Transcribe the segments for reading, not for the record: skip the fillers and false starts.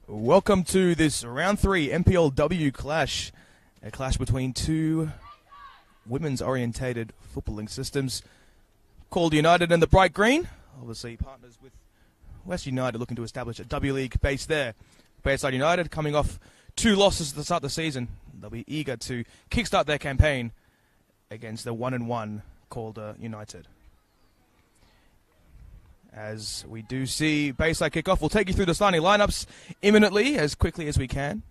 Welcome to this round 3 NPLW clash. A clash between two women's orientated footballing systems. Calder United and the Bright Green. Obviously partners with West United, looking to establish a W League base there. Bayside United coming off 2 losses to start the season. They'll be eager to kickstart their campaign against the 1-1 Calder United. As we do see Bayside kick off, we'll take you through the starting lineups imminently, as quickly as we can.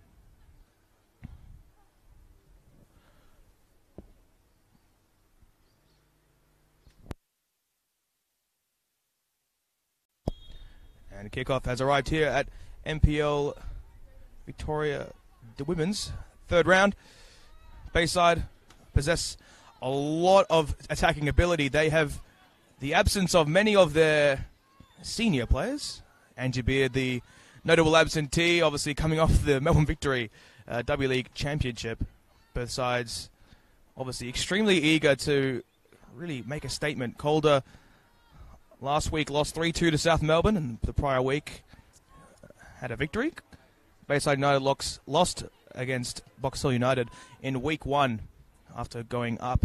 And kickoff has arrived here at NPL Victoria, the women's third round. Bayside possess a lot of attacking ability. They have the absence of many of their senior players. Angie Beard, the notable absentee, obviously coming off the Melbourne Victory W League Championship. Both sides obviously extremely eager to really make a statement. Calder last week lost 3-2 to South Melbourne, and the prior week had a victory. Bayside United lost against Box Hill United in week 1 after going up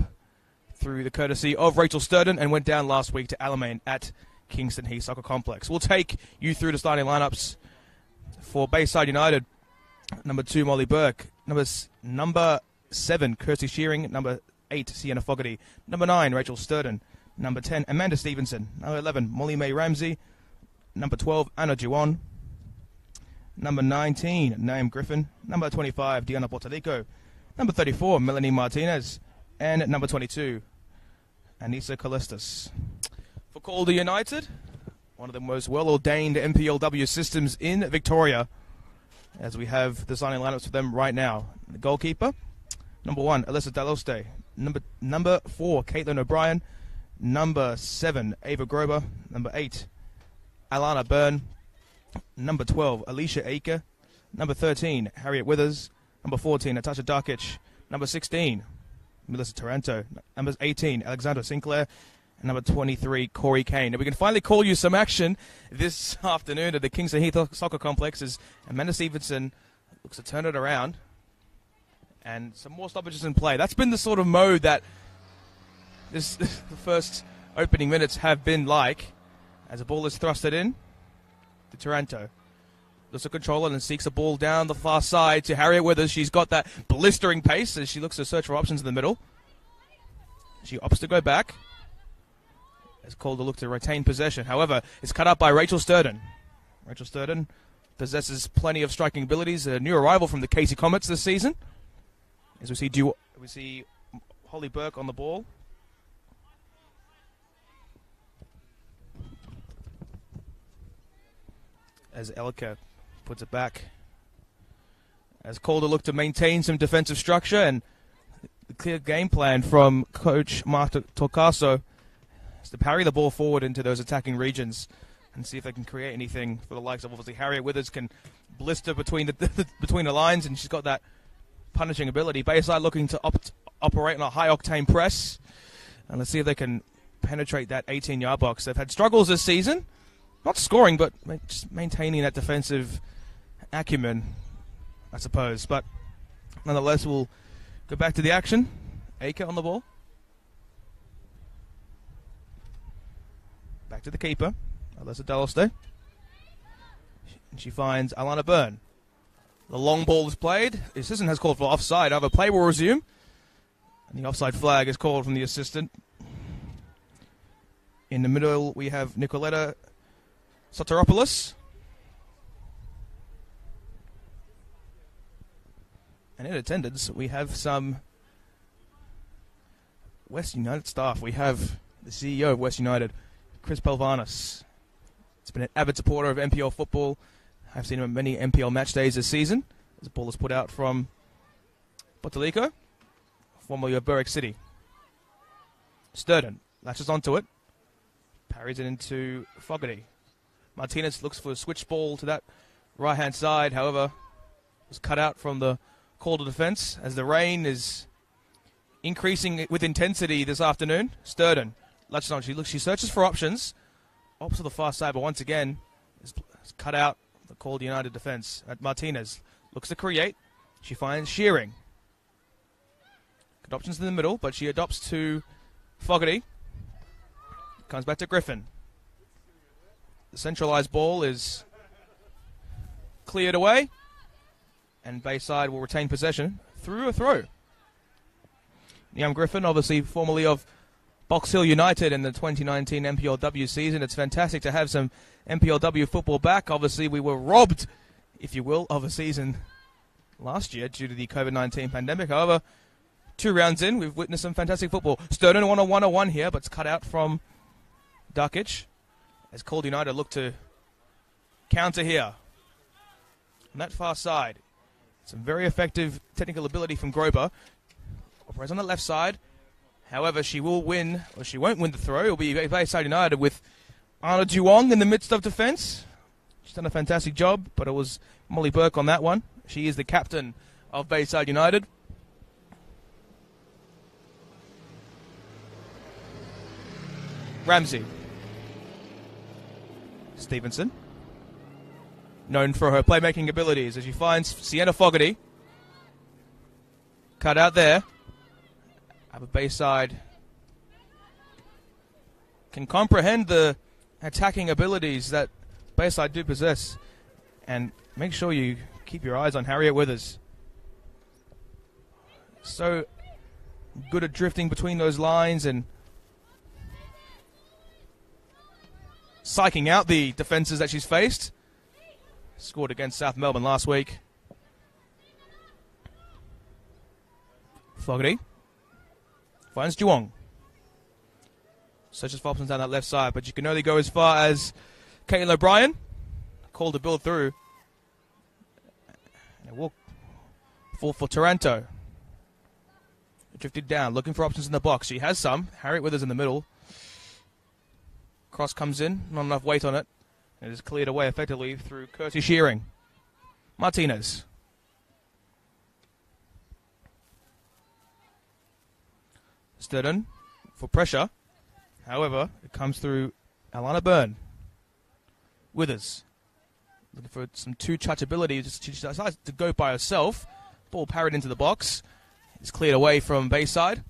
through the courtesy of Rachel Sturden and went down last week to Alamein at Kingston Heath Soccer Complex. We'll take you through the starting lineups for Bayside United. Number 2, Molly Burke. Number 7, Kirsty Shearing. Number 8, Sienna Fogarty. Number 9, Rachel Sturden. Number 10, Amanda Stevenson. Number 11, Molly May Ramsey. Number 12, Anna Juwan. Number 19, Naeem Griffin. Number 25, Diana Portalico. Number 34, Melanie Martinez. And number 22, Anissa Callistus. For Calder United, one of the most well-ordained NPLW systems in Victoria, as we have the signing lineups for them right now. The goalkeeper, number 1, Alyssa Daloste. Number 4, Caitlin O'Brien. Number 7, Ava Grober. Number 8, Alana Byrne. Number 12, Alicia Aker. Number 13, Harriet Withers. Number 14, Natasha Darkic. Number 16, Melissa Taranto. Number 18, Alexandra Sinclair. And number 23, Corey Kane. And we can finally call you some action this afternoon at the Kingston Heath Soccer Complex as Amanda Stevenson looks to turn it around. And some more stoppages in play. That's been the sort of mode that the first opening minutes have been like, as the ball is thrusted in to Taranto. Looks to control it and seeks a ball down the far side to Harriet Withers. She's got that blistering pace as she looks to search for options in the middle. She opts to go back as Calder look to retain possession. However, it's cut up by Rachel Sturden. Rachel Sturden possesses plenty of striking abilities. A new arrival from the Casey Comets this season. As we see Holly Burke on the ball. As Elka puts it back. As Calder look to maintain some defensive structure, and the clear game plan from coach Marta Torcaso is to parry the ball forward into those attacking regions and see if they can create anything for the likes of, obviously, Harriet Withers can blister between the lines, and she's got that punishing ability. Bayside looking to operate on a high-octane press, and let's see if they can penetrate that 18-yard box. They've had struggles this season. Not scoring, but just maintaining that defensive acumen, I suppose. But nonetheless, we'll go back to the action. Aker on the ball. Back to the keeper, Alyssa Daloste. And she finds Alana Byrne. The long ball is played. The assistant has called for offside. However, play will resume. And the offside flag is called from the assistant. In the middle, we have Nicoletta Soteropoulos. And in attendance, we have some West United staff. We have the CEO of West United, Chris Pelvanis. He's been an avid supporter of NPL football. I've seen him at many NPL match days this season. As the ball is put out from Portalico, formerly of Berwick City. Sturden latches onto it. Parries it into Fogarty. Martinez looks for a switch ball to that right-hand side. However, was cut out from the Calder defense as the rain is increasing with intensity this afternoon. Sturden latches on. She searches for options. Opts to the far side, but once again is cut out the Calder United defence. At Martinez looks to create. She finds Shearing. Good options in the middle, but she adopts to Fogarty. Comes back to Griffin. The centralised ball is cleared away, and Bayside will retain possession through a throw. Young Griffin, obviously formerly of Box Hill United in the 2019 NPLW season. It's fantastic to have some NPLW football back. Obviously, we were robbed, if you will, of a season last year due to the COVID-19 pandemic. However, 2 rounds in, we've witnessed some fantastic football. Sturden on a 1-on-1 here, but it's cut out from Dukic as Calder United look to counter here. On that far side, some very effective technical ability from Grober. Operates on the left side. However, she will win, or she won't win the throw. It will be Bayside United with Anna Duong in the midst of defence. She's done a fantastic job, but it was Molly Burke on that one. She is the captain of Bayside United. Ramsey. Stevenson. Known for her playmaking abilities as she finds Sienna Fogarty. Cut out there. But Bayside can comprehend the attacking abilities that Bayside do possess. And make sure you keep your eyes on Harriet Withers. So good at drifting between those lines and psyching out the defences that she's faced. Scored against South Melbourne last week. Fogarty finds Duong. Searches for options down that left side, but you can only go as far as Caitlin O'Brien. Called to build through. And it will fall for Taranto. Drifted down, looking for options in the box. She has some. Harriet Withers in the middle. Cross comes in, not enough weight on it. And it is cleared away effectively through Kirsty Shearing. Martinez. Sturden for pressure. However, it comes through Alana Byrne. Withers. Looking for some two-touch ability. She decides to go by herself. Ball parried into the box. It's cleared away from Bayside.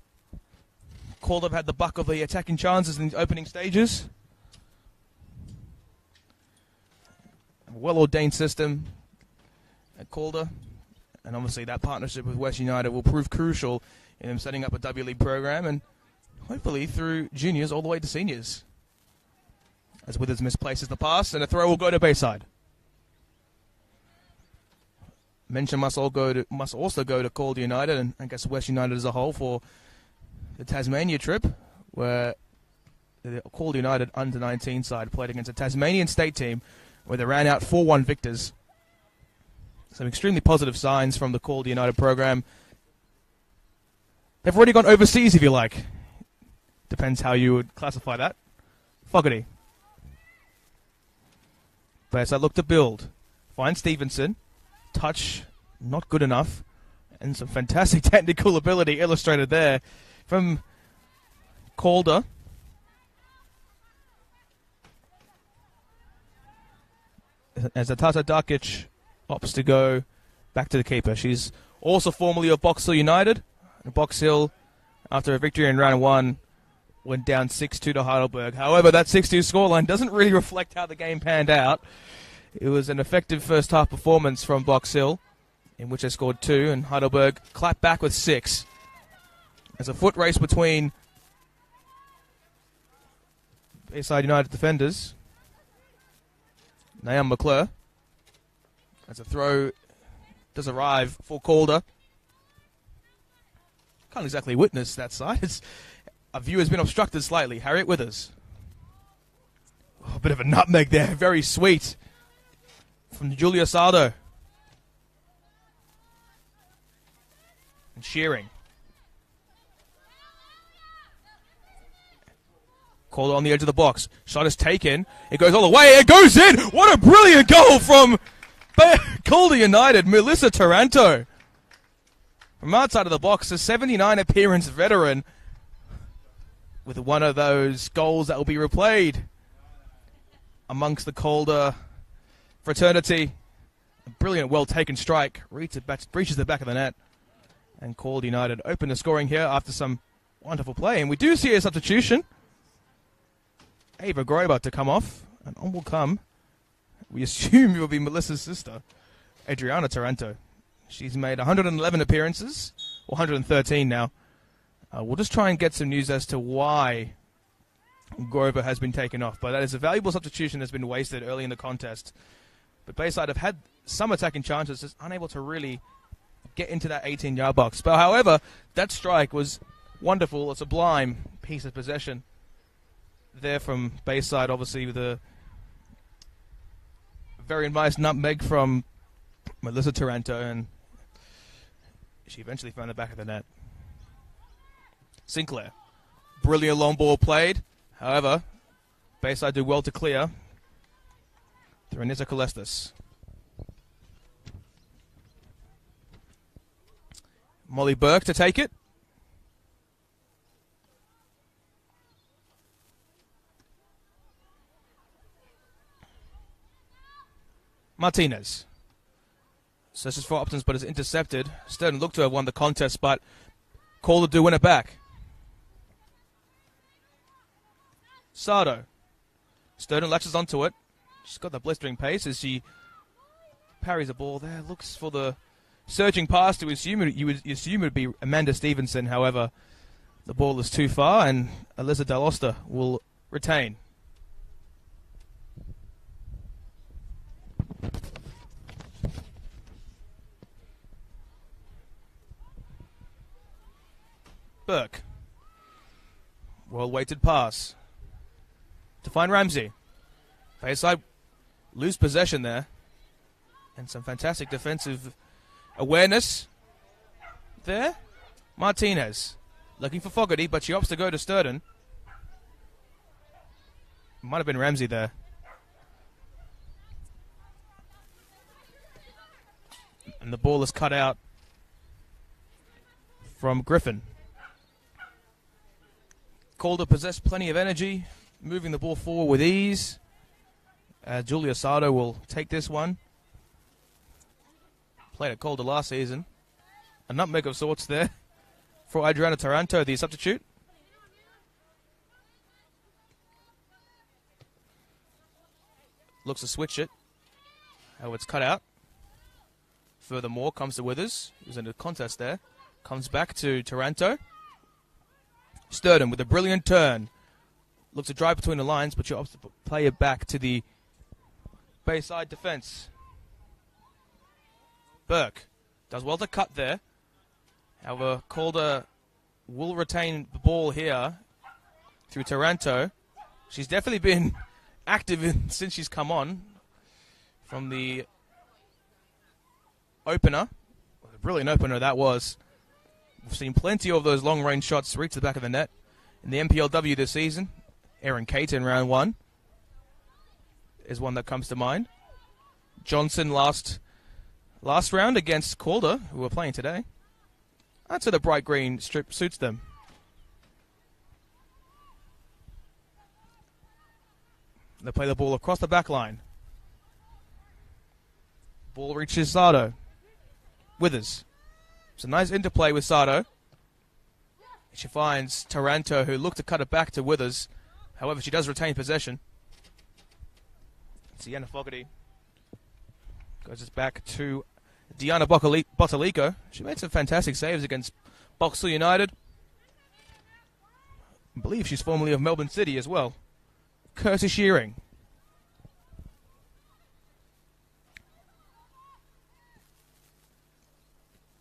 Calder had the buck of the attacking chances in the opening stages. A well-ordained system at Calder. And obviously that partnership with West United will prove crucial in them setting up a W League program and hopefully through juniors all the way to seniors. As Withers misplaces the pass, and a throw will go to Bayside. Mention must also go to Calder United and I guess West United as a whole for the Tasmania trip, where the Calder United under-19 side played against a Tasmanian state team where they ran out 4-1 victors. Some extremely positive signs from the Calder United program. They've already gone overseas, if you like. Depends how you would classify that. Fogarty. Bayside look to build. Find Stevenson. Touch, not good enough. And some fantastic technical ability illustrated there from Calder. As Atata Dakic opts to go back to the keeper. She's also formerly of Box Hill United. Box Hill, after a victory in round 1, went down 6-2 to Heidelberg. However, that 6-2 scoreline doesn't really reflect how the game panned out. It was an effective first-half performance from Box Hill, in which they scored 2, and Heidelberg clapped back with 6. There's a foot race between Bayside United defenders. Naam McClure. As a throw does arrive for Calder. Can't exactly witness that side. Our view has been obstructed slightly. Harriet Withers. Oh, a bit of a nutmeg there. Very sweet. From Julia Sardo. And Shearing. Calder on the edge of the box. Shot is taken. It goes all the way. It goes in. What a brilliant goal from Calder United. Melissa Taranto. From outside of the box, a 79 appearance veteran with one of those goals that will be replayed amongst the Calder Fraternity. A brilliant, well-taken strike. Breaches the back of the net. And Calder United open the scoring here after some wonderful play. And we do see a substitution. Ava Grober to come off. And on will come, we assume it will be Melissa's sister, Adriana Taranto. She's made 111 appearances, or 113 now. We'll just try and get some news as to why Grover has been taken off. But that is a valuable substitution that's been wasted early in the contest. But Bayside have had some attacking chances, just unable to really get into that 18-yard box. But however, that strike was wonderful, a sublime piece of possession there from Bayside, obviously with a very nice nutmeg from Melissa Taranto, and she eventually found the back of the net. Sinclair. Brilliant long ball played. However, Bayside do well to clear through Anissa Colestis. Molly Burke to take it. Martinez. Searches for options, but is intercepted. Sturden looked to have won the contest, but Calder do win it back. Sardo. Sturden latches onto it. She's got the blistering pace as she parries the ball there. Looks for the surging pass to assume it would be Amanda Stevenson. However, the ball is too far, and Alyssa Dalosta will retain. Burke. Well-weighted pass to find Ramsey. Bayside lose possession there. And some fantastic defensive awareness there. Martinez looking for Fogarty, but she opts to go to Sturden. Might have been Ramsey there. And the ball is cut out from Griffin. Calder possessed plenty of energy, moving the ball forward with ease. Julia Sardo will take this one. Played at Calder last season. A nutmeg of sorts there for Adriana Taranto, the substitute. Looks to switch it. However, it's cut out. Furthermore, comes to Withers, who's in a contest there. Comes back to Taranto. Sturden with a brilliant turn. Looks to drive between the lines, but she opts to play it back to the Bayside defense. Burke does well to cut there. However, Calder will retain the ball here through Taranto. She's definitely been active since she's come on from the opener. A brilliant opener that was. We've seen plenty of those long-range shots reach the back of the net in the NPLW this season. Erin Cater in round 1 is one that comes to mind. Johnson last round against Calder, who we're playing today. That's the bright green strip suits them. They play the ball across the back line. Ball reaches Sardo. Withers. It's a nice interplay with Sardo. She finds Taranto, who looked to cut it back to Withers. However, she does retain possession. Sienna Fogarty goes us back to Diana Bottalico. She made some fantastic saves against Boxall United. I believe she's formerly of Melbourne City as well. Curtis Shearing.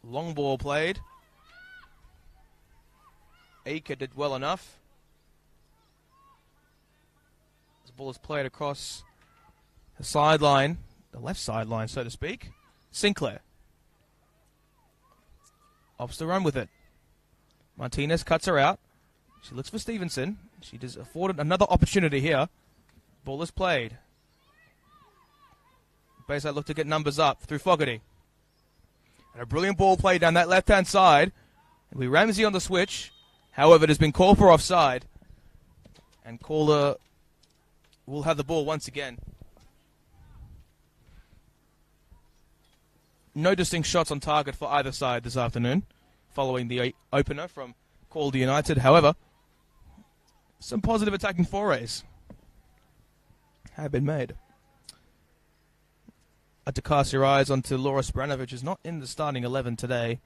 Long ball played. Aker did well enough. This ball is played across the sideline, the left sideline, so to speak. Sinclair opts to run with it. Martinez cuts her out. She looks for Stevenson. She does afforded another opportunity here. Ball is played. Bayside look to get numbers up through Fogarty. And a brilliant ball play down that left-hand side. It'll be Ramsey on the switch. However, it has been called for offside. And Calder will have the ball once again. no distinct shots on target for either side this afternoon, following the opener from Calder United. However, some positive attacking forays have been made. To cast your eyes onto Laura Spranovic, who's not in the starting 11 today.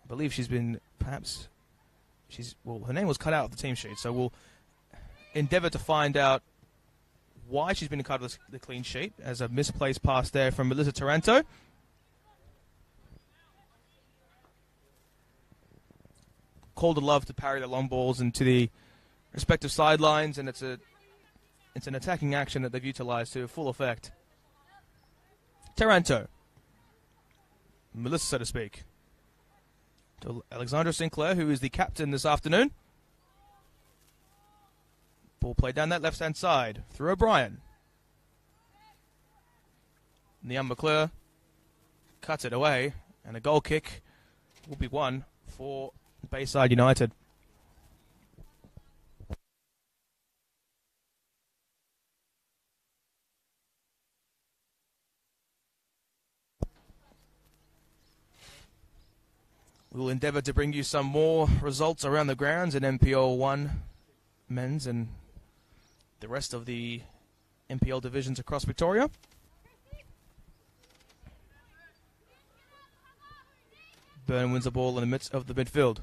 I believe she's been, perhaps, her name was cut out of the team sheet, so we'll endeavour to find out why she's been cut out of the clean sheet, as a misplaced pass there from Melissa Taranto. Calder love to parry the long balls into the respective sidelines, and it's an attacking action that they've utilised to full effect. Taranto, Melissa, so to speak, to Alexandra Sinclair, who is the captain this afternoon. Ball played down that left-hand side through O'Brien. Nian McClure cuts it away, and a goal kick will be won for Bayside United. We will endeavour to bring you some more results around the grounds in NPL 1 men's and the rest of the NPL divisions across Victoria. Byrne wins the ball in the midst of the midfield.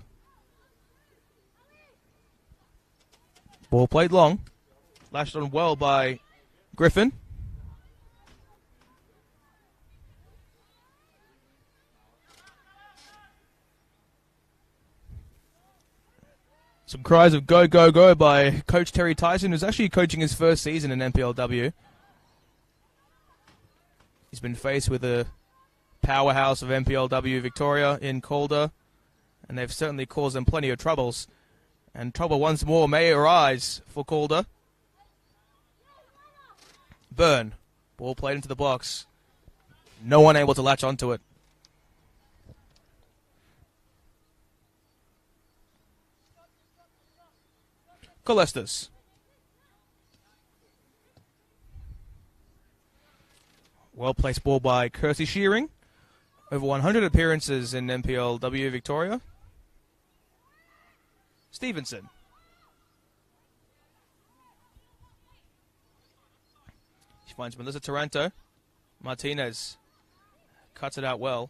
Ball played long. Lashed on well by Griffin. Some cries of go, go, go by Coach Terry Tyson, who's actually coaching his first season in NPLW. He's been faced with a powerhouse of NPLW Victoria in Calder, and they've certainly caused them plenty of troubles. And trouble once more may arise for Calder. Byrne. Ball played into the box. No one able to latch onto it. Colestus. Well-placed ball by Kirsty Shearing. Over 100 appearances in NPLW Victoria. Stevenson. She finds Melissa Taranto. Martinez cuts it out well.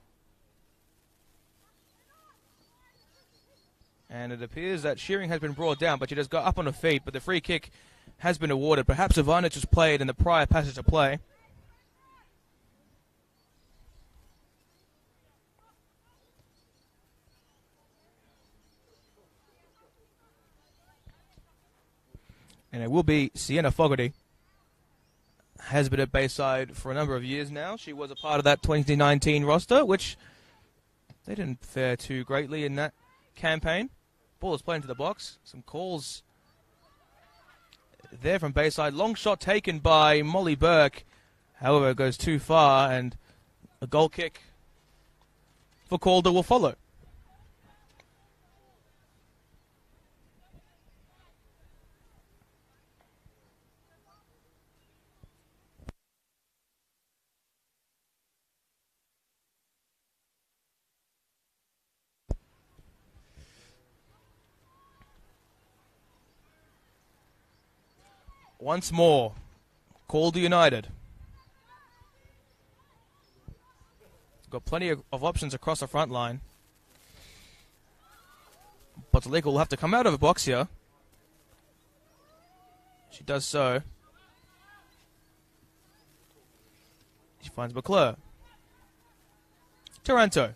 And it appears that Shearing has been brought down, but she does go up on her feet, but the free kick has been awarded. Perhaps advantage was played in the prior passage of play. And it will be Sienna Fogarty. Has been at Bayside for a number of years now. She was a part of that 2019 roster, which they didn't fare too greatly in that campaign. Ball is played into the box. Some calls there from Bayside. Long shot taken by Molly Burke. However, it goes too far, and a goal kick for Calder will follow. Once more, Calder United. Got plenty of options across the front line. But Talika will have to come out of the box here. She does so. She finds McClure. Taranto.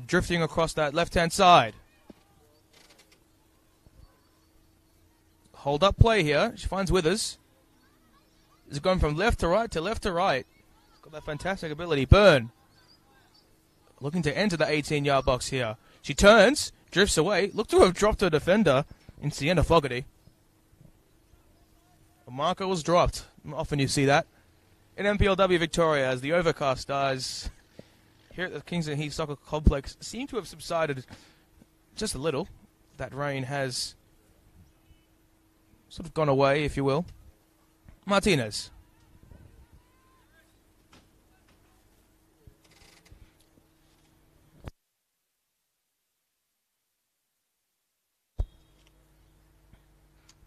Drifting across that left-hand side. Hold up play here. She finds Withers. It's going from left to right to left to right. Got that fantastic ability. Byrne. Looking to enter the 18-yard box here. She turns, drifts away. Looked to have dropped her defender in Sienna Fogarty. A marker was dropped. Often you see that. In NPLW Victoria, as the overcast stars here at the Kingston Heath Soccer Complex seem to have subsided just a little. That rain has sort of gone away, if you will. Martinez.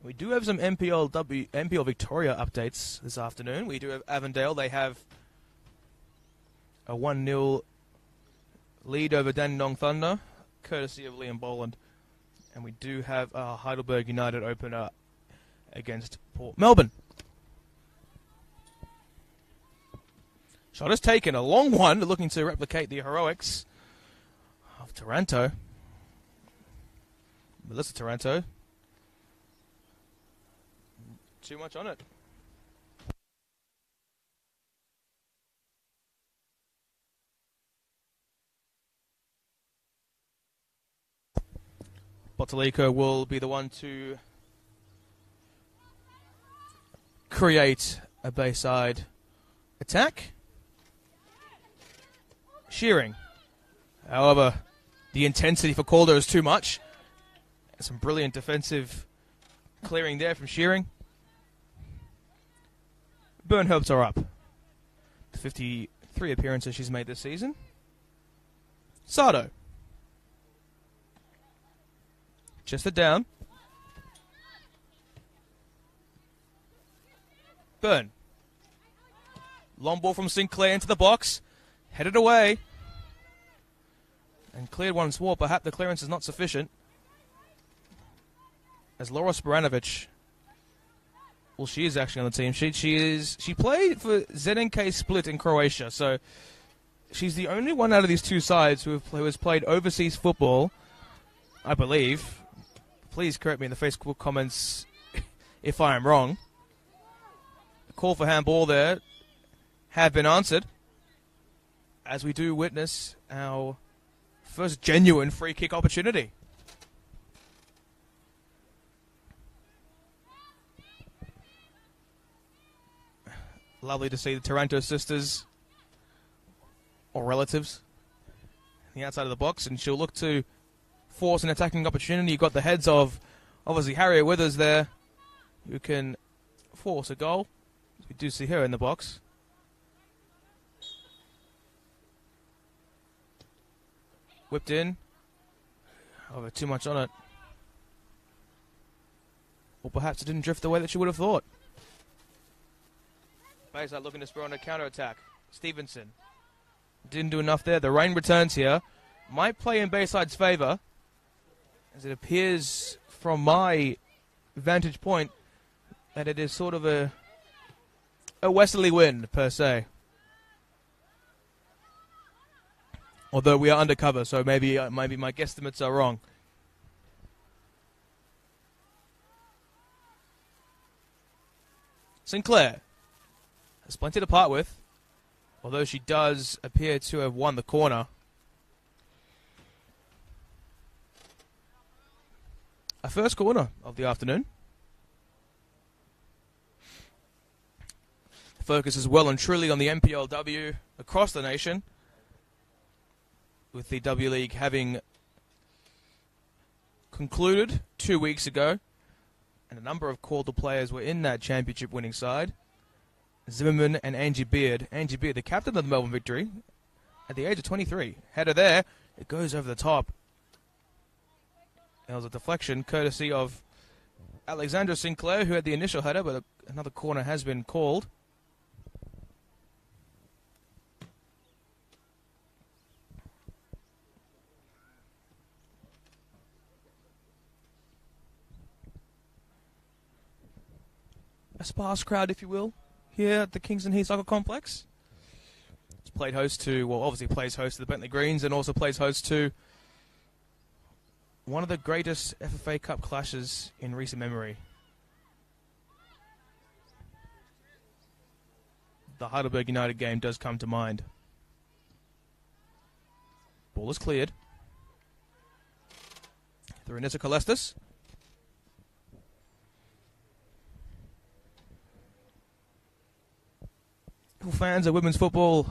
We do have some NPL Victoria updates this afternoon. We do have Avondale. They have a 1-0 lead over Dandenong Thunder, courtesy of Liam Boland. And we do have Heidelberg United opener against Port Melbourne. Shot is taken, a long one, looking to replicate the heroics of Taranto. Melissa Taranto. Too much on it. Botalico will be the one to create a Bayside attack. Shearing. However, the intensity for Calder is too much. Some brilliant defensive clearing there from Shearing. Burnhopes are up. The 53 appearances she's made this season. Sardo. Chested down. Burn. Long ball from Sinclair into the box. Headed away. And cleared once more. Perhaps the clearance is not sufficient. As Laura Sporanovic, well, she is actually on the team. She played for ZNK Split in Croatia, so she's the only one out of these two sides who has played overseas football, I believe. Please correct me in the Facebook comments if I am wrong. The call for handball there have been answered, as we do witness our first genuine free kick opportunity. Lovely to see the Taranto sisters, or relatives, on the outside of the box, and she'll look to force an attacking opportunity. You've got the heads of, obviously, Harriet Withers there, who can force a goal. We do see her in the box. Whipped in. However, too much on it. Or perhaps it didn't drift the way that you would have thought. Bayside looking to spur on a counter-attack. Stevenson didn't do enough there. The rain returns here. Might play in Bayside's favour, as it appears from my vantage point that it is sort of a westerly wind, per se. Although we are undercover, so maybe my guesstimates are wrong. Sinclair has plenty to part with, although she does appear to have won the corner. A first corner of the afternoon. The focus is well and truly on the NPLW across the nation, with the W League having concluded 2 weeks ago, and a number of Calder players were in that championship winning side. Zimmerman and Angie Beard. Angie Beard, the captain of the Melbourne Victory, at the age of 23. Header there. It goes over the top. There was a deflection courtesy of Alexandra Sinclair, who had the initial header, but another corner has been called. A sparse crowd, if you will, here at the Kingston Heath Soccer Complex. It's played host to, well, obviously plays host to the Bentley Greens, and also plays host to one of the greatest FFA Cup clashes in recent memory. The Heidelberg United game does come to mind. Ball is cleared. Through Anissa Colestis. Fans of women's football,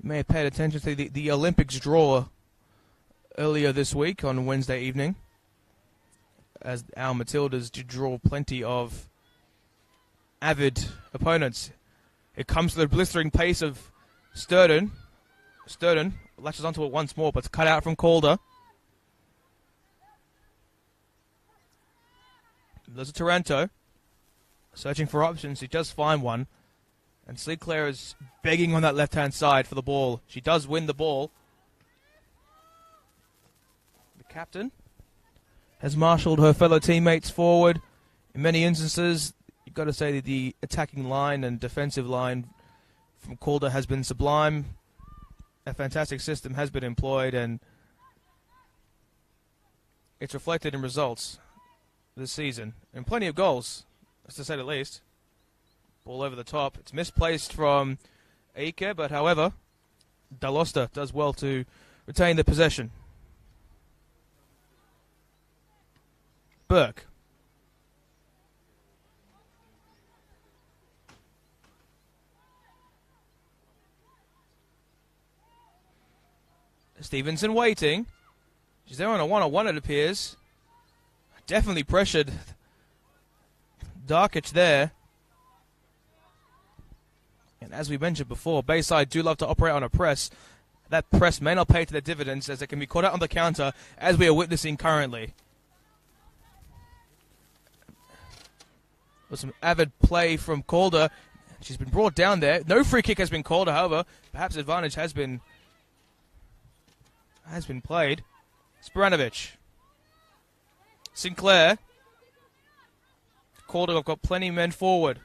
you may have paid attention to the Olympics draw earlier this week on Wednesday evening, as our Matildas did draw plenty of avid opponents. It comes to the blistering pace of Sturden. Sturden latches onto it once more, but it's cut out from Calder. There's a Taranto. Searching for options. He does find one. And Sinclair is begging on that left-hand side for the ball. She does win the ball. The captain has marshalled her fellow teammates forward. In many instances, you've got to say that the attacking line and defensive line from Calder has been sublime. A fantastic system has been employed, and it's reflected in results this season. And plenty of goals, to say the least. Ball over the top. It's misplaced from Ike, but however, Dalosta does well to retain the possession. Burke. Stevenson waiting. She's there on a one-on-one, it appears. Definitely pressured Darkic there. And as we mentioned before, Bayside do love to operate on a press. That press may not pay to their dividends as they can be caught out on the counter, as we are witnessing currently. With some avid play from Calder. She's been brought down there. No free kick has been called, however. Perhaps advantage has been played. Sporanovic. Sinclair. Calder have got plenty of men forward.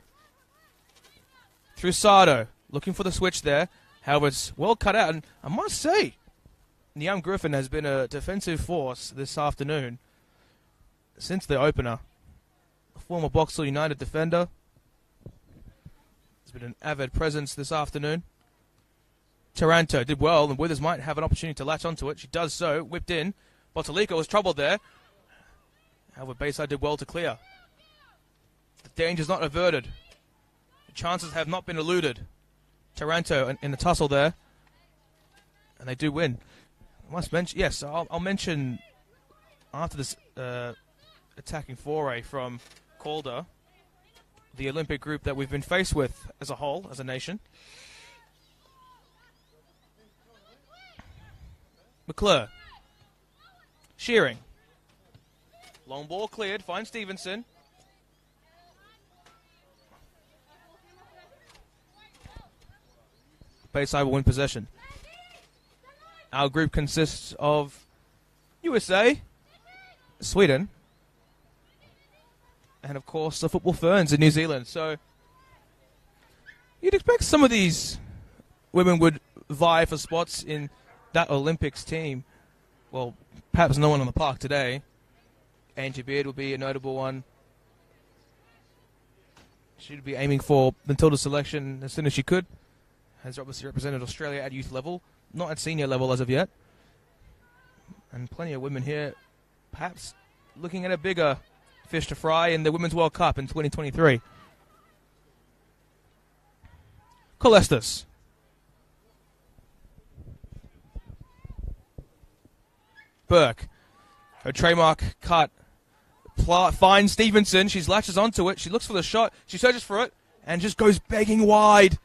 Through Sardo. Looking for the switch there. However, it's well cut out. And I must say, Niam Griffin has been a defensive force this afternoon since the opener. A former Boxall United defender. There's been an avid presence this afternoon. Taranto did well, and Withers might have an opportunity to latch onto it. She does so. Whipped in. Botalico was troubled there. However, Bayside did well to clear. The danger's not averted. The chances have not been eluded. Taranto in the tussle there. And they do win. I must mention, yes, I'll mention after this attacking foray from Calder, the Olympic group that we've been faced with as a whole, as a nation. McClure. Shearing. Long ball cleared. Finds Stevenson. Bayside will win possession. Our group consists of USA, Sweden, and of course the Football Ferns in New Zealand. So you'd expect some of these women would vie for spots in that Olympics team. Well, perhaps no one on the park today. Angie Beard will be a notable one. She'd be aiming for Matilda selection as soon as she could. Has obviously represented Australia at youth level, not at senior level as of yet. And plenty of women here, perhaps looking at a bigger fish to fry in the Women's World Cup in 2023. Colestus. Burke. Her trademark cut. Finds Stevenson. She latches onto it. She looks for the shot. She searches for it and just goes begging wide.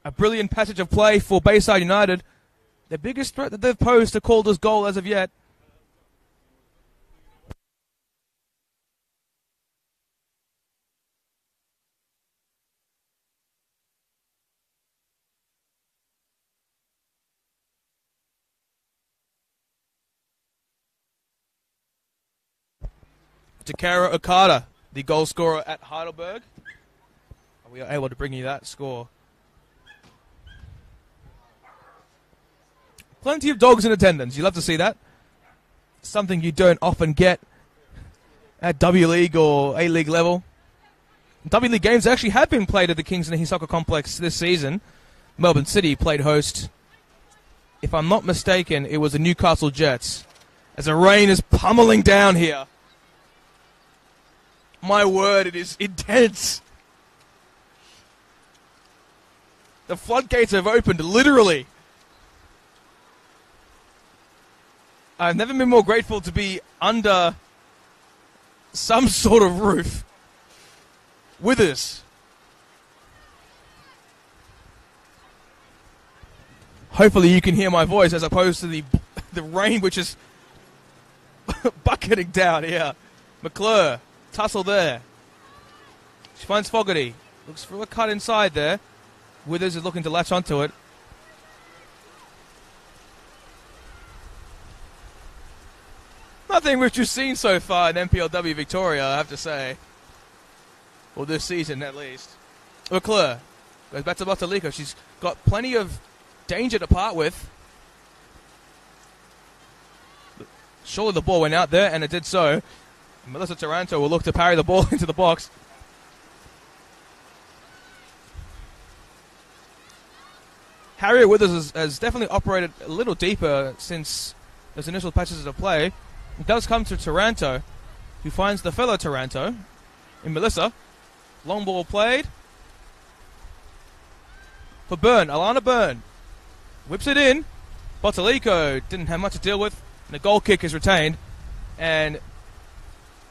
A brilliant passage of play for Bayside United. The biggest threat that they've posed to Calder's goal as of yet. Takara Okada, the goal scorer at Heidelberg. We are able to bring you that score. Plenty of dogs in attendance. You love to see that. Something you don't often get at W League or A League level. W League games actually have been played at the Kingston Heath Soccer Complex this season. Melbourne City played host. If I'm not mistaken, it was the Newcastle Jets. As the rain is pummeling down here. My word, it is intense. The floodgates have opened, literally. I've never been more grateful to be under some sort of roof with us. Hopefully you can hear my voice as opposed to the rain which is bucketing down here. McClure, tussle there. She finds Fogarty. Looks for a cut inside there. Withers is looking to latch onto it. Nothing we've just seen so far in NPLW Victoria, I have to say. Well, this season at least. McClure goes back to Bottalico. She's got plenty of danger to part with. Surely the ball went out there, and it did so. Melissa Taranto will look to parry the ball into the box. Harriet Withers has definitely operated a little deeper since those initial patches of play. It does come to Taranto, who finds the fellow Taranto in Melissa. Long ball played for Byrne. Alana Byrne whips it in. Bottalico didn't have much to deal with, and a goal kick is retained. And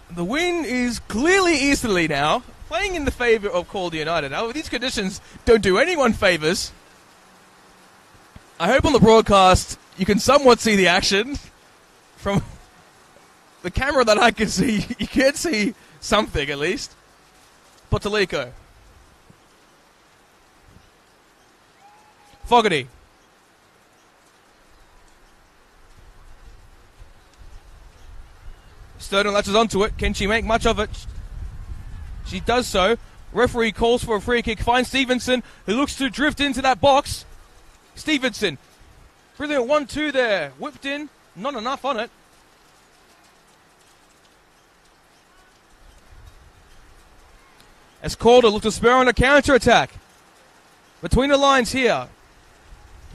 the win is clearly easterly now, playing in the favour of Calder United. Now, these conditions don't do anyone favours. I hope on the broadcast you can somewhat see the action. From the camera that I can see, you can see something at least. Bottalico. Fogarty. Sturden latches onto it. Can she make much of it? She does so. Referee calls for a free kick. Finds Stevenson, who looks to drift into that box. Stevenson. Brilliant 1-2 there. Whipped in. Not enough on it. As Calder looks to spur on a counter-attack. Between the lines here.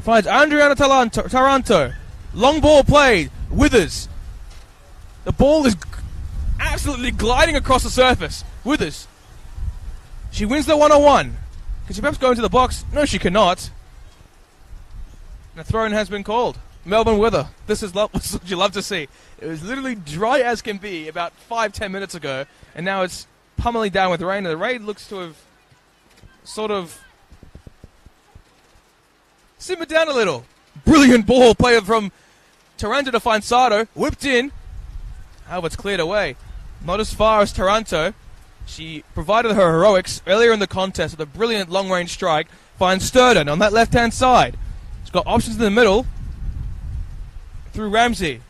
Finds Adriana Taranto. Long ball played. Withers. The ball is absolutely gliding across the surface. Withers. She wins the 1-on-1. Can she perhaps go into the box? No, she cannot. And a throw-in has been called. Melbourne weather. This is what you love to see. It was literally dry as can be about 5-10 minutes ago, and now it's pummeling down with rain. And the rain looks to have sort of simmered down a little. Brilliant ball play from Taranto to find Sato. Whipped in. However, it's cleared away. Not as far as Taranto. She provided her heroics earlier in the contest with a brilliant long-range strike. Finds Sturden on that left-hand side. She's got options in the middle. Through Ramsey.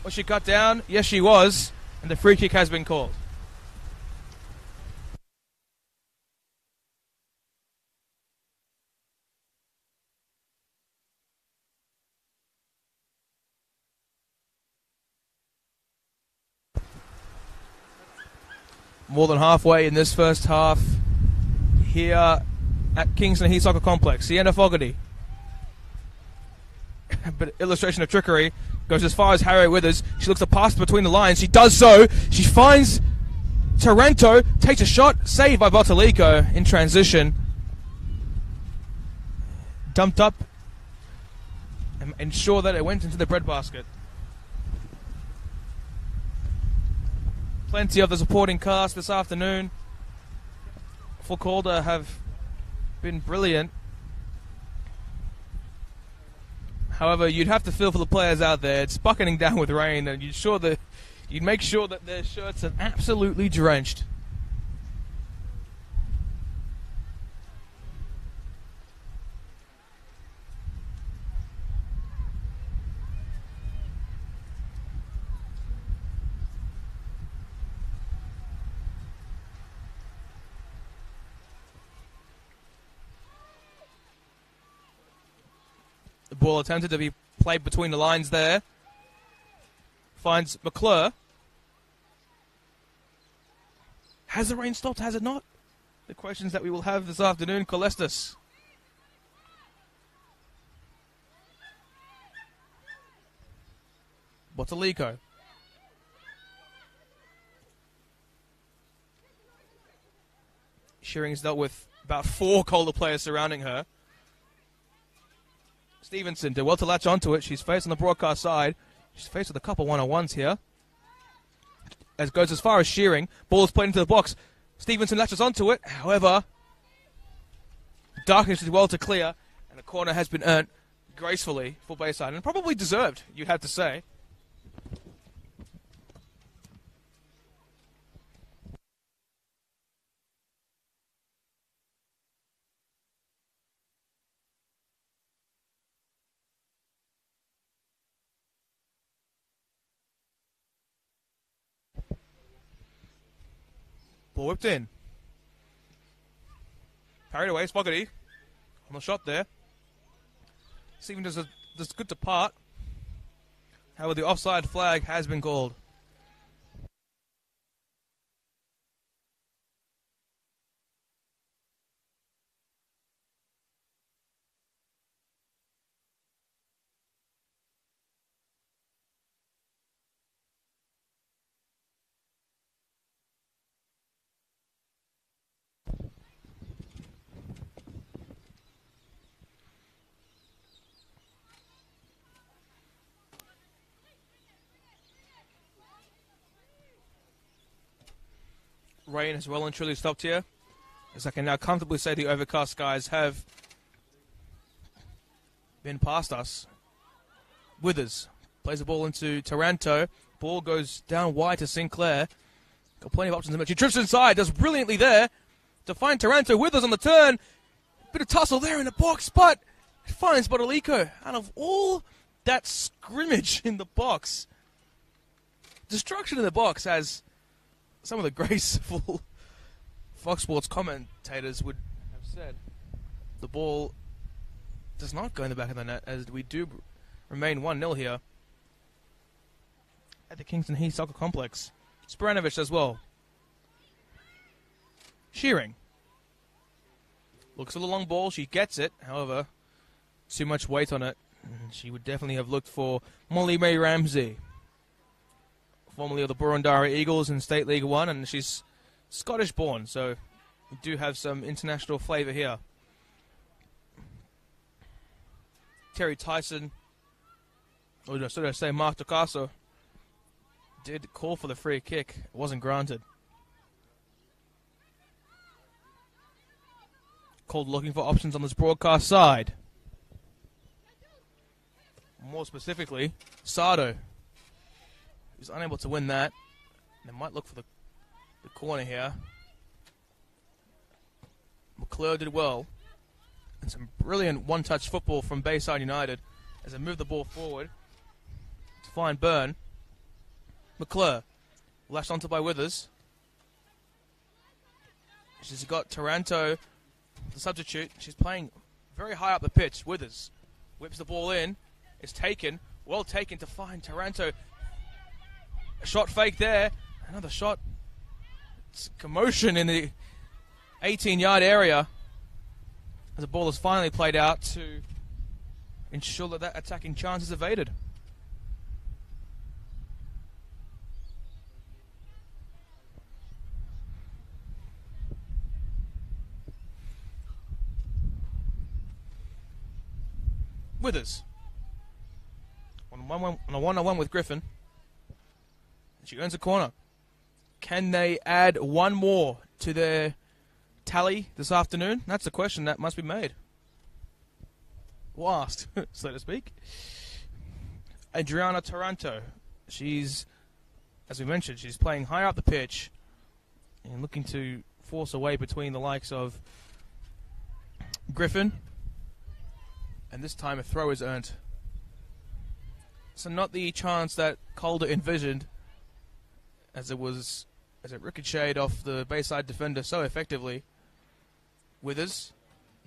Was she cut down? Yes, she was. And the free kick has been called. More than halfway in this first half here at Kingston Heath Soccer Complex. Sienna Fogarty. But illustration of trickery goes as far as Harriet Withers. She looks to pass between the lines. She does so. She finds Taranto, takes a shot, saved by Bottalico in transition. Dumped up and ensure that it went into the breadbasket. Plenty of the supporting cast this afternoon for Calder have been brilliant. However, you'd have to feel for the players out there. It's bucketing down with rain, and you'd make sure that their shirts are absolutely drenched. The ball attempted to be played between the lines there. Finds McClure. Has the rain stopped? Has it not? The questions that we will have this afternoon. Colestis. Bottalico. Shearing's dealt with about 4 Calder players surrounding her. Stevenson did well to latch onto it. She's faced on the broadcast side. She's faced with a couple 1-on-1s here. As goes as far as Shearing. Ball is played into the box. Stevenson latches onto it. However, Darkness did well to clear, and a corner has been earned gracefully for Bayside, and probably deserved, you'd have to say. Ball whipped in. Parried away, Spoggerty on the shot there. Stephen does good to part. However, the offside flag has been called. Rain has well and truly stopped here, as I can now comfortably say the overcast skies have been past us. Withers plays the ball into Taranto. Ball goes down wide to Sinclair. Got plenty of options in the match. He trips inside, does brilliantly there to find Taranto. Withers on the turn. Bit of tussle there in the box, but it finds Bodolico. Out of all that scrimmage in the box, destruction in the box, as some of the graceful Fox Sports commentators would have said, the ball does not go in the back of the net, as we do remain 1-0 here at the Kingston Heath Soccer Complex. Sporanovic as well. Shearing looks at the long ball. She gets it. However, too much weight on it. She would definitely have looked for Molly May Ramsey, formerly of the Burundara Eagles in State League 1, and she's Scottish-born, so we do have some international flavour here. Terry Tyson, or should I say Mark Tocaso, did call for the free kick. It wasn't granted. Called looking for options on this broadcast side. More specifically, Sardo. He's unable to win that. They might look for the corner here. McClure did well. And some brilliant one-touch football from Bayside United as they move the ball forward to find Byrne. McClure lashed onto by Withers. She's got Taranto, the substitute. She's playing very high up the pitch. Withers whips the ball in. It's taken. Well taken to find Taranto. A shot fake there. Another shot. It's commotion in the 18-yard area as the ball is finally played out to ensure that that attacking chance is evaded. Withers on a one-on-one with Griffin. She earns a corner. Can they add one more to their tally this afternoon? That's the question that must be made. Or asked, so to speak. Adriana Taranto. She's, as we mentioned, she's playing higher up the pitch and looking to force a way between the likes of Griffin. And this time a throw is earned. So not the chance that Calder envisioned, as it ricocheted off the Bayside defender so effectively. Withers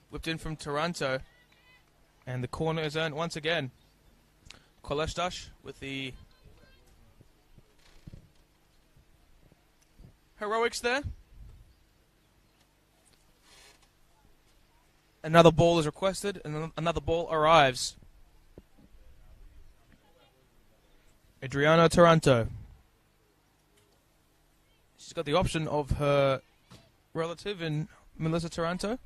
whipped in from Taranto, and the corner is earned once again. Koleshtash with the heroics there. Another ball is requested, and another ball arrives. Adriana Taranto. She's got the option of her relative in Melissa Taranto.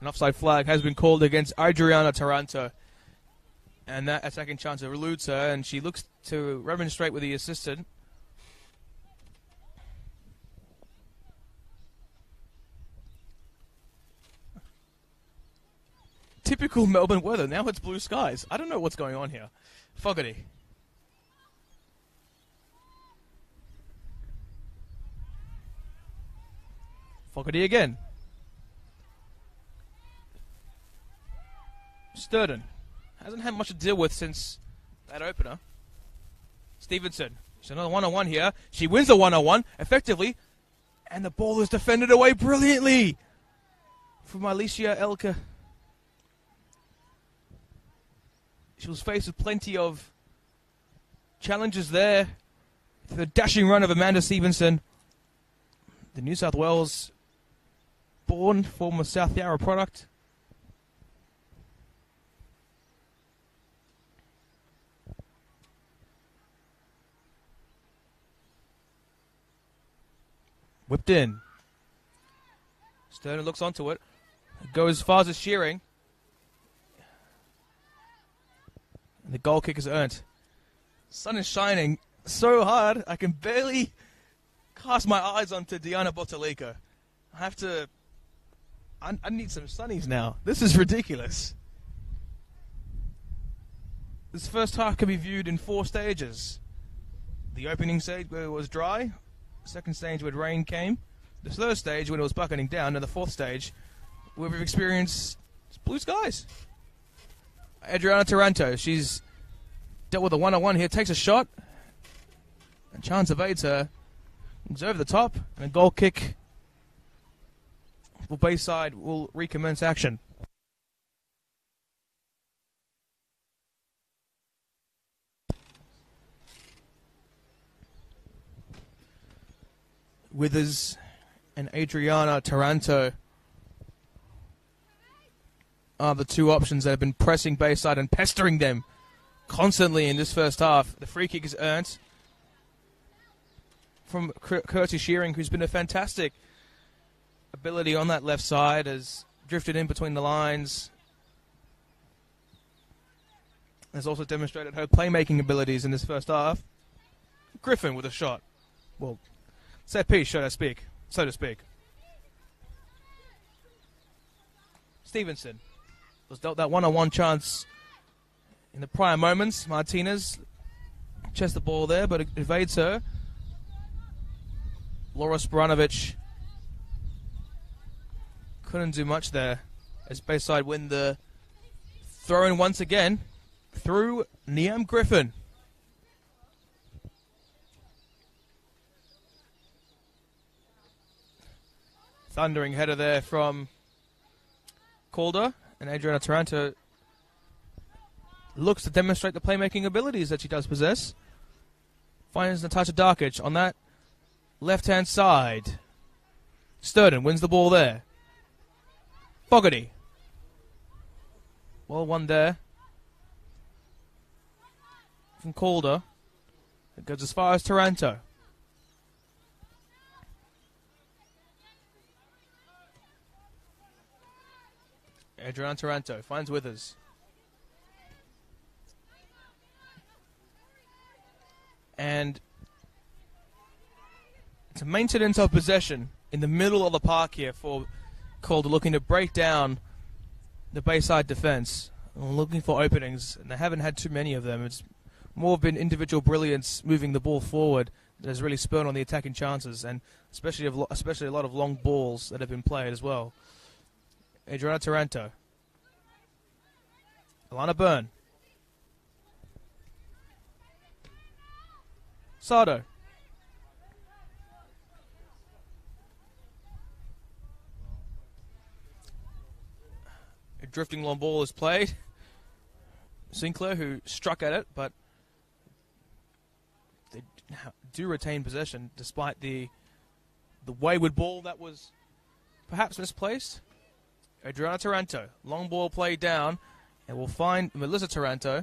An offside flag has been called against Adriana Taranto, and that attacking chance eludes her, and she looks to remonstrate with the assistant. typical Melbourne weather. Now it's blue skies. I don't know what's going on here. Fogarty. Fogarty again. Sturden. Hasn't had much to deal with since that opener. Stevenson. She's another one-on-one here. She wins the one-on-one effectively. And the ball is defended away brilliantly from Alicia Elka. She was faced with plenty of challenges there. The dashing run of Amanda Stevenson. The New South Wales born former South Yarra product. Whipped in. Sterner looks onto it. Goes as far as Shearing. And the goal kick is earned. Sun is shining so hard I can barely cast my eyes onto Diana Botalico. I have to... I need some sunnies now. This is ridiculous. This first half can be viewed in 4 stages. The opening stage where it was dry. The second stage where rain came. The third stage when it was bucketing down. And the fourth stage where we've experienced blue skies. Adriana Taranto, she's dealt with a one-on-one here. Takes a shot. And Chance evades her. It's over the top. And a goal kick. Bayside will recommence action. Withers and Adriana Taranto are the 2 options that have been pressing Bayside and pestering them constantly in this first half. The free kick is earned from Kirsty Shearing, who's been a fantastic ability on that left side, has drifted in between the lines, has also demonstrated her playmaking abilities in this first half. Griffin with a shot. Well, set piece, so to speak. Stevenson was dealt that one-on-one chance in the prior moments. Martinez chests the ball there, but it evades her. Laura Sporanovic couldn't do much there as Bayside win the throw-in once again through Niam Griffin. Thundering header there from Calder, and Adriana Taranto looks to demonstrate the playmaking abilities that she does possess. Finds Natasha Darkic on that left-hand side. Sturden wins the ball there. Fogarty. Well won there from Calder. It goes as far as Taranto. Adriana Taranto finds Withers. And it's a maintenance of possession in the middle of the park here for Calder, looking to break down the Bayside defence, looking for openings, and they haven't had too many of them. It's more been individual brilliance moving the ball forward that has really spurred on the attacking chances, and especially a lot of long balls that have been played as well. Adriana Taranto. Alana Byrne. Sardo. A drifting long ball is played. Sinclair, who struck at it, but they do retain possession despite the wayward ball that was perhaps misplaced. Adriana Taranto, long ball played down, and we'll find Melissa Taranto,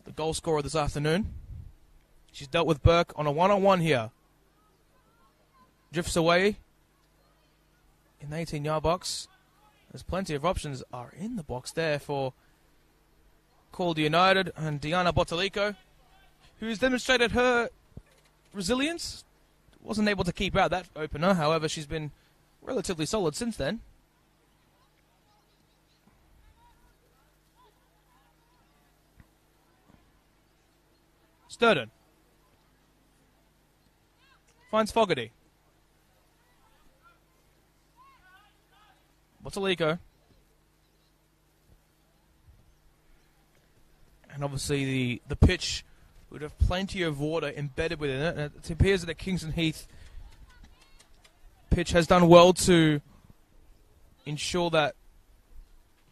the goal scorer this afternoon. She's dealt with Burke on a one-on-one here. Drifts away in the 18-yard box. There's plenty of options are in the box there for Calder United and Diana Botalico, who's demonstrated her resilience. Wasn't able to keep out that opener, however, she's been relatively solid since then. Sturden. Finds Fogarty. Bottalico. And obviously the pitch would have plenty of water embedded within it. And it appears that the Kingston Heath pitch has done well to ensure that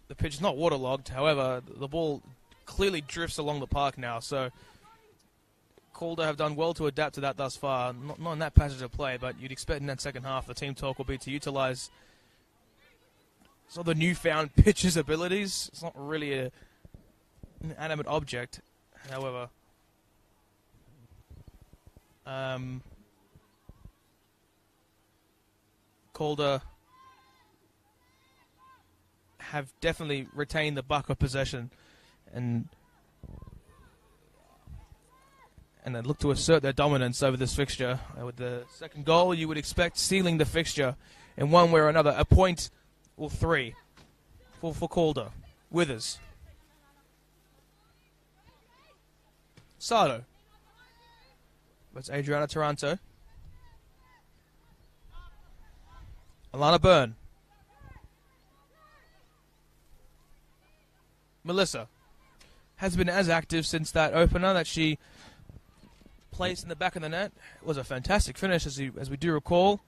the pitch is not waterlogged. However, the ball clearly drifts along the park now. So Calder have done well to adapt to that thus far. Not in that passage of play, but you'd expect in that second half the team talk will be to utilise some of the newfound pitcher's abilities. It's not really an animate object, however. Calder have definitely retained the buck of possession and they look to assert their dominance over this fixture. With the second goal, you would expect sealing the fixture in one way or another. A point or three for Calder. Withers. Sardo. That's Adriana Taranto. Alana Byrne. Melissa has been as active since that opener that she placed in the back of the net. It was a fantastic finish, as we do recall.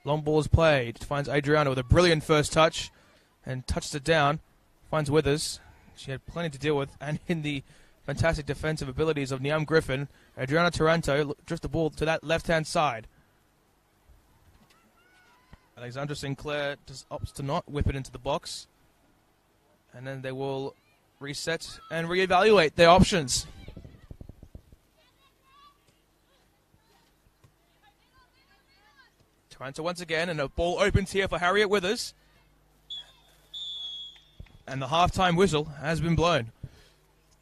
Long ball is played. Finds Adriana with a brilliant first touch and touches it down. Finds Withers. She had plenty to deal with. And in the fantastic defensive abilities of Niam Griffin, Adriana Taranto drifts the ball to that left-hand side. Alexandra Sinclair just opts to not whip it into the box. And then they will reset and reevaluate their options. Taranto once again, and a ball opens here for Harriet Withers. And the halftime whistle has been blown.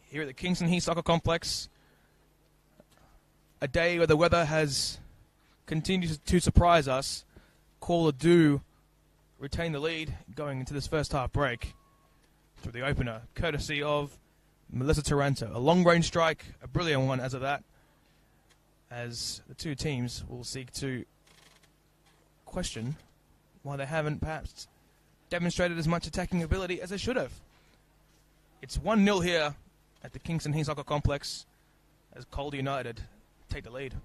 Here at the Kingston Heath Soccer Complex, a day where the weather has continued to surprise us. Calder do retain the lead going into this first half break through the opener, courtesy of Melissa Taranto. A long-range strike, a brilliant one as of that, as the two teams will seek to question why they haven't perhaps demonstrated as much attacking ability as they should have. It's 1-0 here at the Kingston Heath Soccer Complex as Calder United take the lead.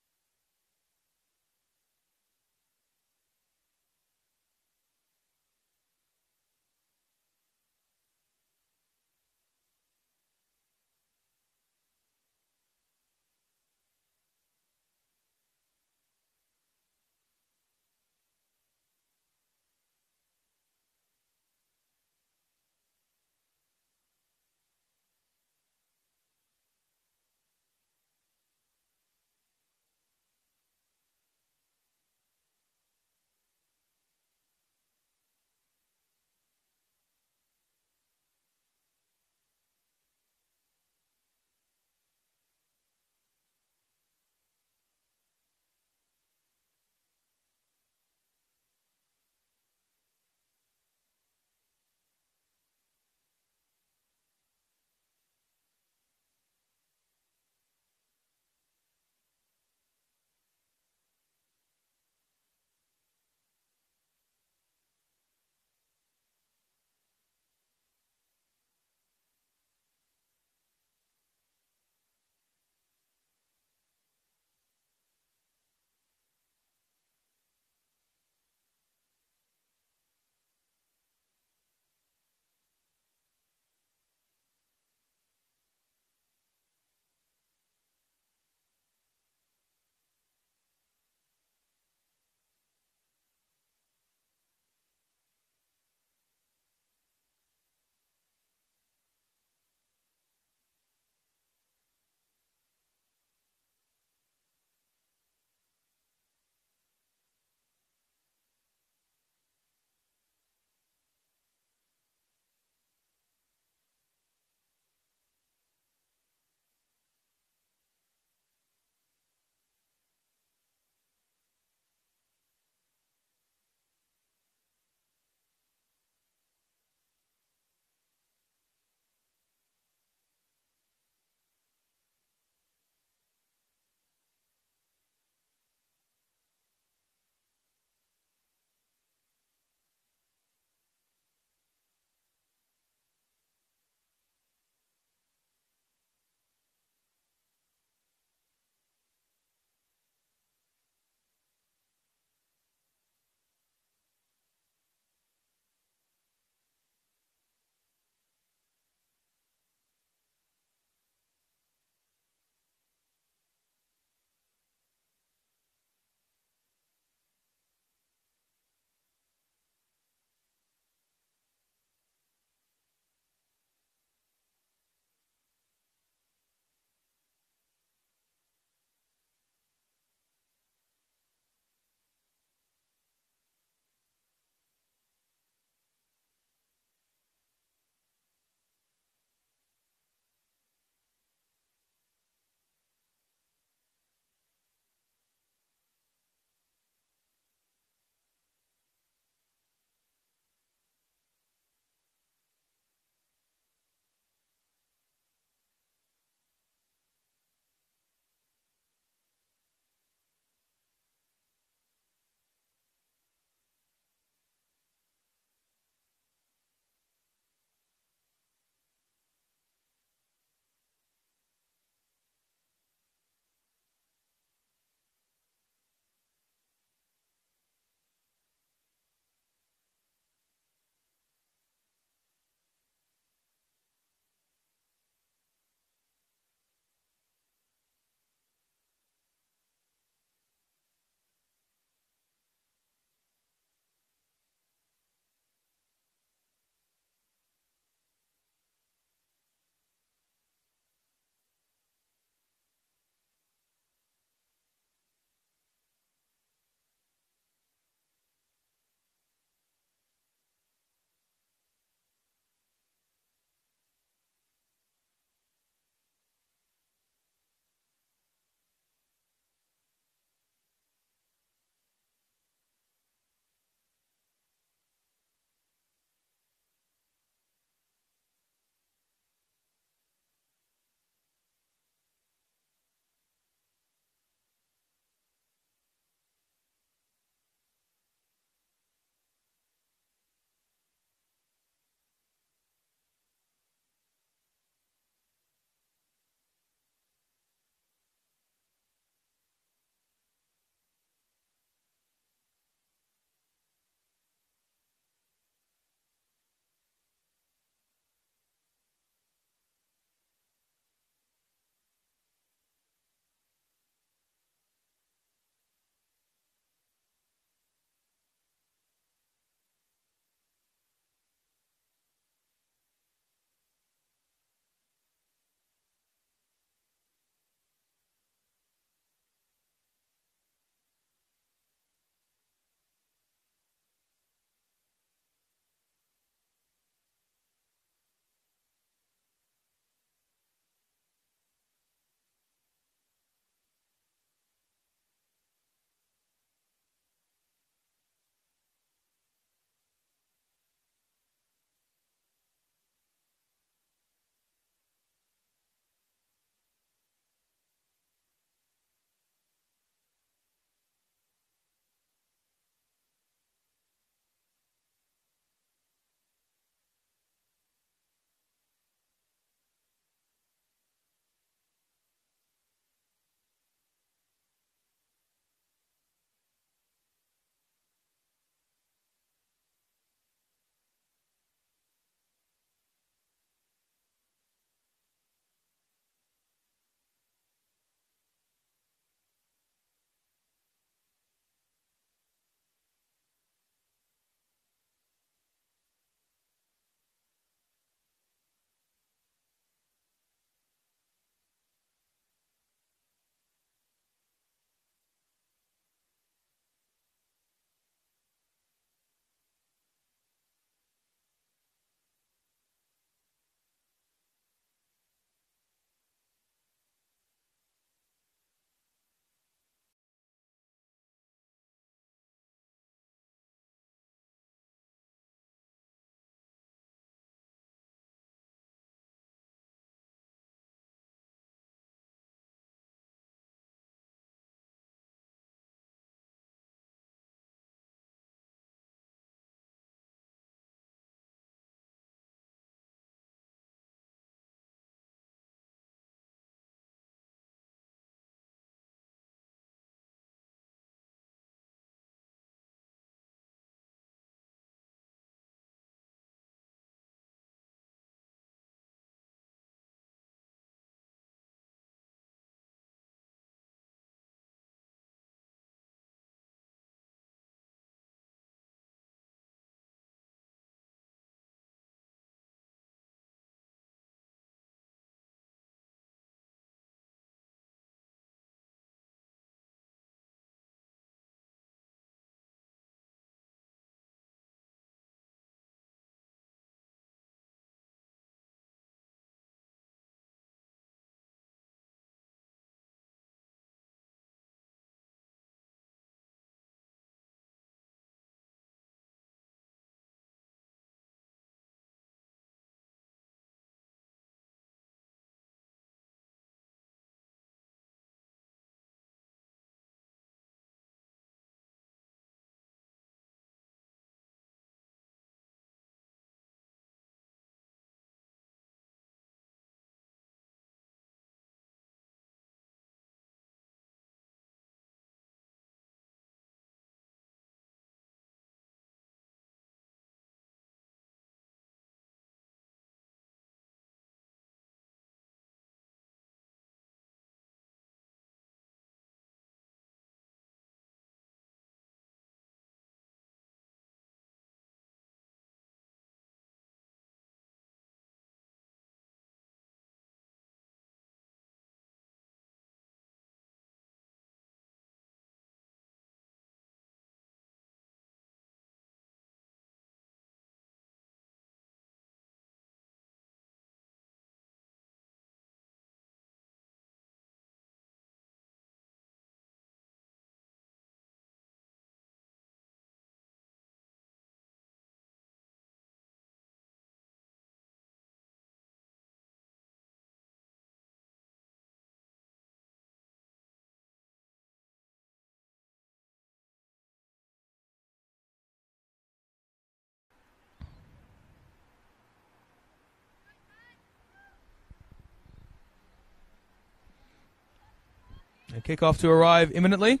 And kickoff to arrive imminently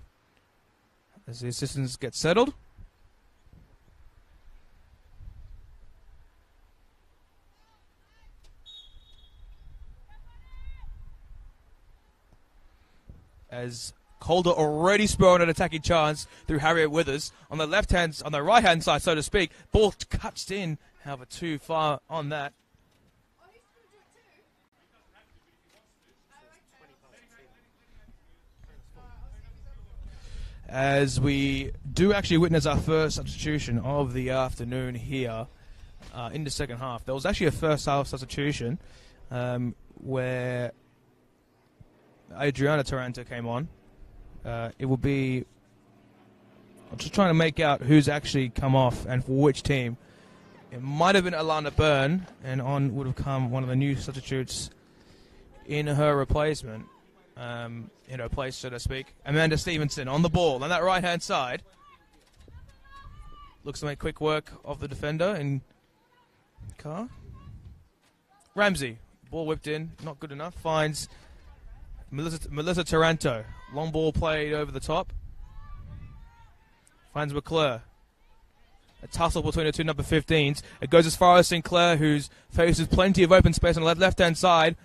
as the assistants get settled. As Calder already spurred an attacking chance through Harriet Withers on the right hand side, so to speak. Ball cuts in, however, too far on that. As we do actually witness our first substitution of the afternoon here in the second half. There was actually a first half substitution where Adriana Taranto came on. It will be... I'm just trying to make out who's actually come off and for which team. It might have been Alana Byrne, and on would have come one of the new substitutes in her replacement. In her place, so to speak. Amanda Stevenson on the ball on that right-hand side. Looks to make quick work of the defender in Carr. Ramsey, ball whipped in, not good enough. Finds Melissa Taranto. Long ball played over the top. Finds McClure. A tussle between the two number 15s. It goes as far as Sinclair, who faces plenty of open space on the left-hand side.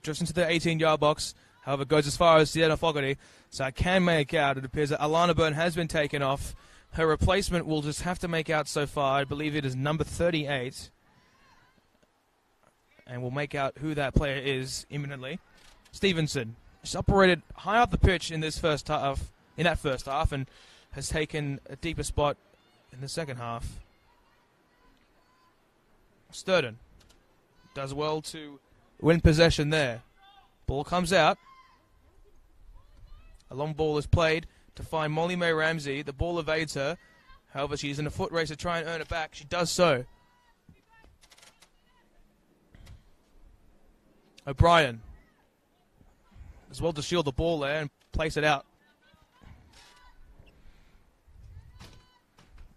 Just into the 18-yard box. However, goes as far as Sienna Fogarty. So I can make out, it appears that Alana Byrne has been taken off. Her replacement will just have to make out so far. I believe it is number 38. And we'll make out who that player is imminently. Stevenson. She's operated high up the pitch in that first half, and has taken a deeper spot in the second half. Sturden does well to win possession there. Ball comes out. A long ball is played to find Molly Mae Ramsey. The ball evades her. However, she's in a foot race to try and earn it back. She does so. O'Brien as well to shield the ball there and place it out.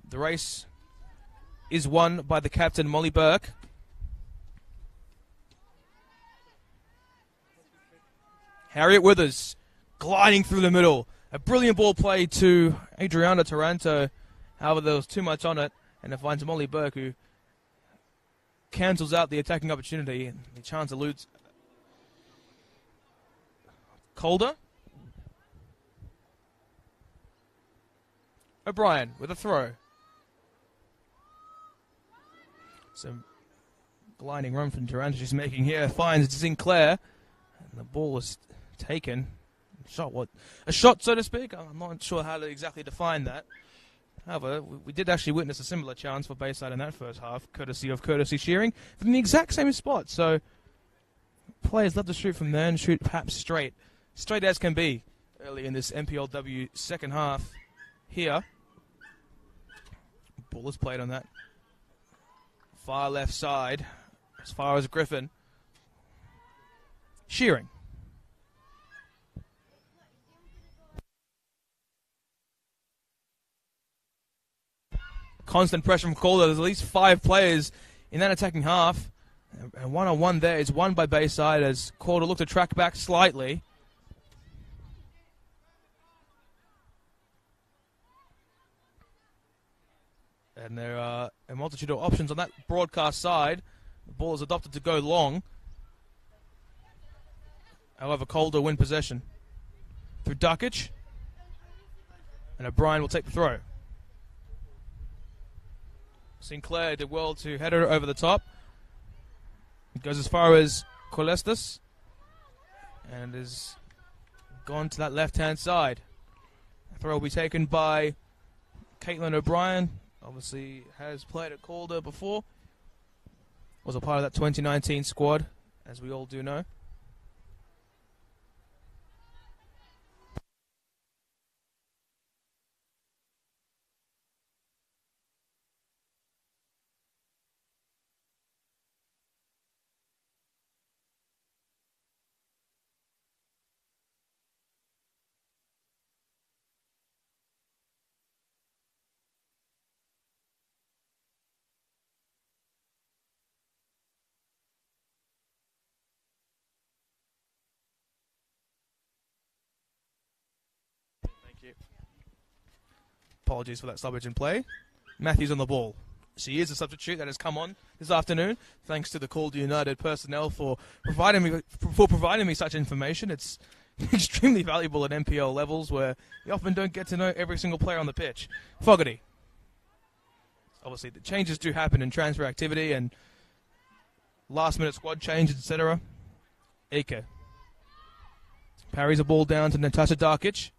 The race is won by the captain, Molly Burke. Harriet Withers gliding through the middle. A brilliant ball play to Adriana Taranto. However, there was too much on it, and it finds Molly Burke, who cancels out the attacking opportunity, and the chance eludes Calder. O'Brien with a throw. Some gliding run from Taranto she's making here. Finds Sinclair, and the ball is taken. A shot, so to speak. I'm not sure how to exactly define that. However, we did actually witness a similar chance for Bayside in that first half, courtesy of Shearing, from the exact same spot. So players love to shoot from there and shoot perhaps straight as can be early in this NPLW second half here. Ball is played on that far left side as far as Griffin. Shearing. Constant pressure from Calder. There's at least 5 players in that attacking half. And one-on-one there is won by Bayside as Calder looked to track back slightly. And there are a multitude of options on that broadcast side. The ball is adopted to go long. However, Calder win possession through Duckage. And O'Brien will take the throw. Sinclair did well to head her over the top. It goes as far as Colestis. And is gone to that left-hand side. The throw will be taken by Caitlin O'Brien. Obviously has played at Calder before. Was a part of that 2019 squad, as we all do know. you. Apologies for that stoppage in play. Matthews on the ball. She is a substitute that has come on this afternoon. Thanks to the Calder United personnel for providing me such information. It's extremely valuable at NPL levels where you often don't get to know every single player on the pitch. Fogarty. Obviously, the changes do happen in transfer activity and last-minute squad changes, etc. Ike. Parries a ball down to Natasha Darkic.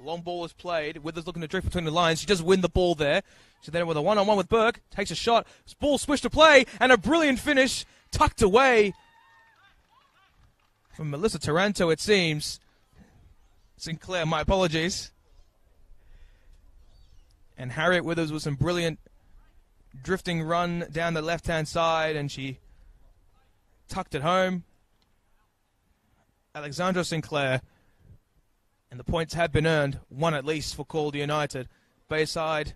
Long ball is played. Withers looking to drift between the lines. She does win the ball there. She then with a one-on-one with Burke. Takes a shot. Ball switched to play. And a brilliant finish. Tucked away from Melissa Taranto, it seems. Sinclair, my apologies. And Harriet Withers with some brilliant drifting run down the left-hand side. And she tucked it home. Alexandra Sinclair. And the points have been earned, one at least for Calder United. Bayside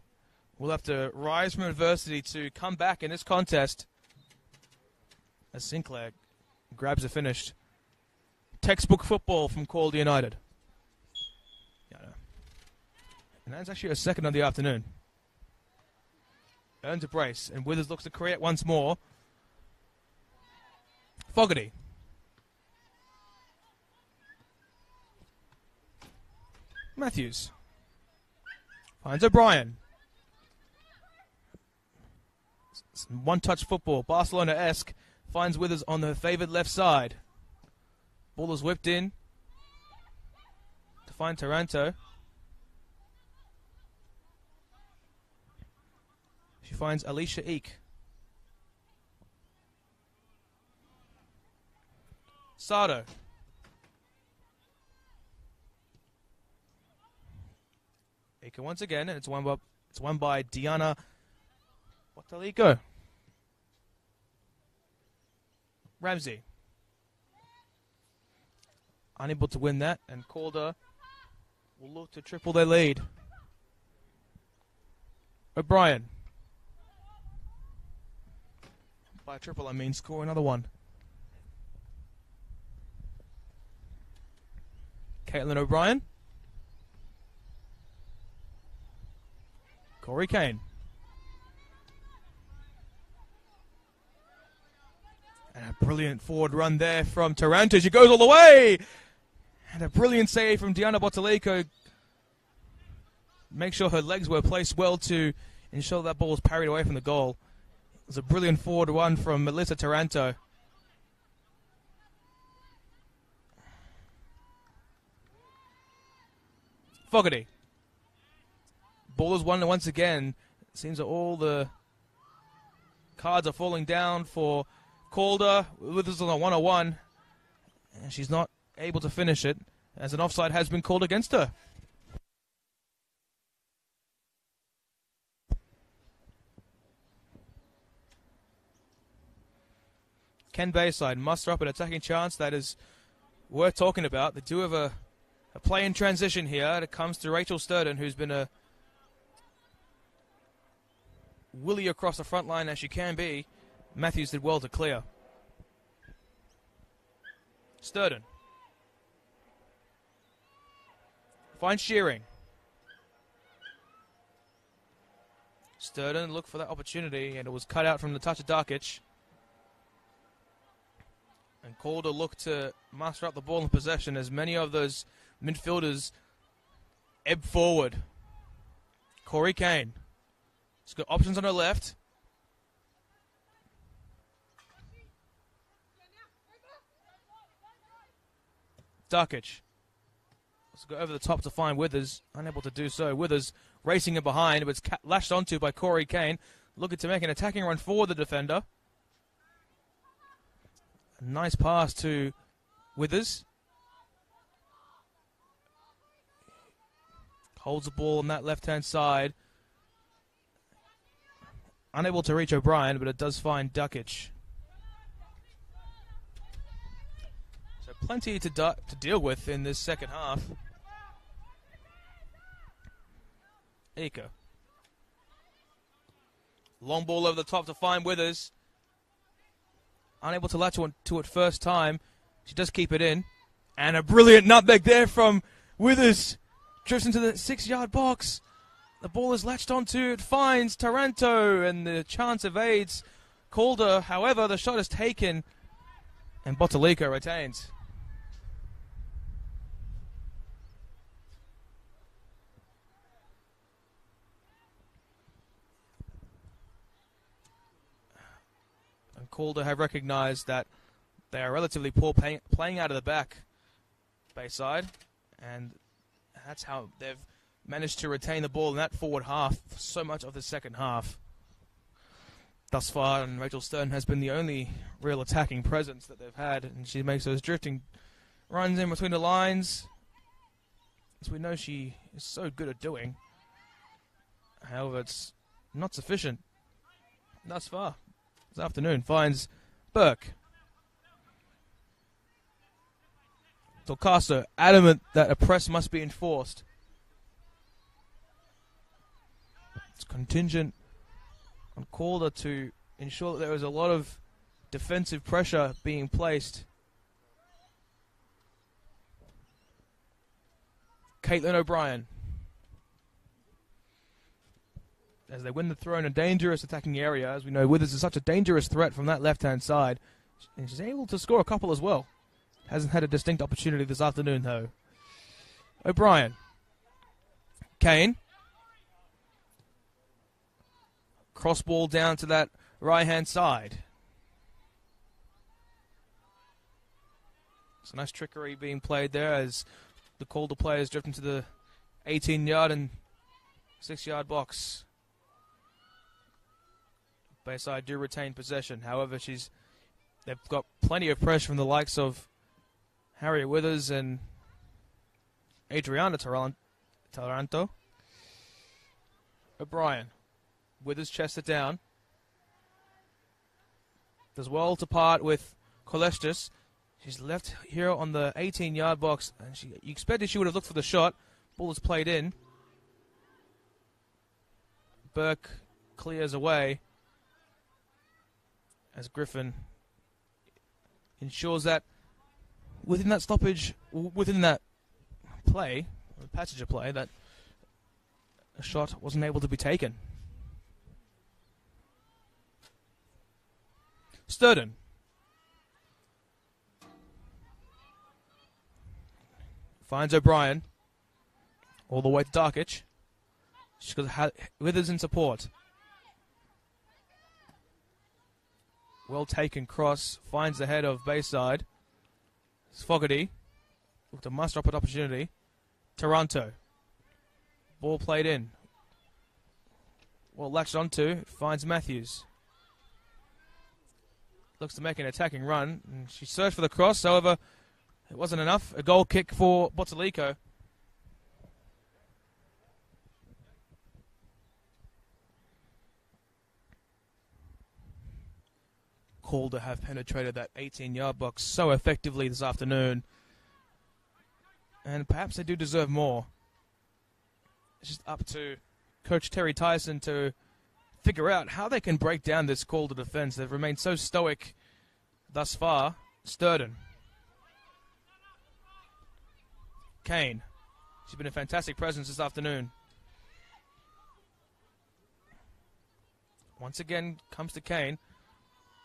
will have to rise from adversity to come back in this contest as Sinclair grabs a finish. Textbook football from Calder United. Yeah, I know. And that's actually a second of the afternoon. Earns a brace, and Withers looks to create once more. Fogarty. Matthews finds O'Brien. One-touch football, Barcelona-esque. Finds Withers on her favoured left side. Ball is whipped in to find Taranto. She finds Alicia Eek. Sardo. Ika once again, and it's won by Diana Wataliko. Ramsey. Unable to win that, and Calder will look to triple their lead. O'Brien. By triple, I mean score another one. Caitlin O'Brien. Corey Kane. And a brilliant forward run there from Taranto. She goes all the way. And a brilliant save from Diana Bottalico. Make sure her legs were placed well to ensure that ball was parried away from the goal. It was a brilliant forward run from Melissa Taranto. Fogarty. Ball is won once again. It seems that all the cards are falling down for Calder. Withers on a 1-on-1. And she's not able to finish it as an offside has been called against her. Can Bayside muster up an attacking chance that is worth talking about? They do have a play in transition here. It comes to Rachel Sturden, who's been a willy across the front line as she can be. Matthews did well to clear. Sturden. Finds Shearing. Sturden looked for that opportunity, and it was cut out from Natasha Darkic. And Calder looked to master up the ball in possession as many of those midfielders ebb forward. Corey Kane. She's got options on her left. Darkic. Let's go over the top to find Withers. Unable to do so. Withers racing in behind, but it's lashed onto by Corey Kane. Looking to make an attacking run for the defender. A nice pass to Withers. Holds the ball on that left-hand side. Unable to reach O'Brien, but it does find Darkic. So plenty to deal with in this second half. Ika. Long ball over the top to find Withers. unable to latch on to it first time. She does keep it in. And a brilliant nutmeg there from Withers. Drifts into the 6-yard box. The ball is latched onto. It finds Taranto, and the chance evades Calder. However, the shot is taken, and Botalico retains. And Calder have recognised that they are relatively poor playing out of the back, Bayside, and that's how they've managed to retain the ball in that forward half for so much of the second half thus far. And Rachel Stern has been the only real attacking presence that they've had, and she makes those drifting runs in between the lines, as we know she is so good at doing. However, it's not sufficient thus far. This afternoon finds Burke. Torcaso adamant that a press must be enforced. It's contingent on Calder to ensure that there is a lot of defensive pressure being placed. Caitlin O'Brien, as they win the throw in a dangerous attacking area. As we know, Withers is such a dangerous threat from that left-hand side. And she's able to score a couple as well. Hasn't had a distinct opportunity this afternoon, though. O'Brien. Kane. Cross ball down to that right-hand side. It's a nice trickery being played there as the Calder players drift into the 18-yard and 6-yard box. Bayside do retain possession. However, they've got plenty of pressure from the likes of Harriet Withers and Adriana Taranto. O'Brien. Withers chests it down. Does well to part with Kolestis. She's left here on the 18-yard box, and you expected she would have looked for the shot. Ball is played in. Burke clears away as Griffin ensures that within that stoppage, within that play, passage of play, that a shot wasn't able to be taken. Sturden. Finds O'Brien. All the way to Darkic. She's got Withers in support. Well taken cross. Finds the head of Bayside. It's Fogarty. Looked to muster up an opportunity. Taranto. Ball played in. Well latched onto. Finds Matthews. Looks to make an attacking run. And she searched for the cross. However, it wasn't enough. A goal kick for Botalico. Calder have penetrated that 18-yard box so effectively this afternoon. And perhaps they do deserve more. It's just up to Coach Terry Tyson to figure out how they can break down this Calder defense. They've remained so stoic thus far. Sturden. Kane. She's been a fantastic presence this afternoon. Once again comes to Kane.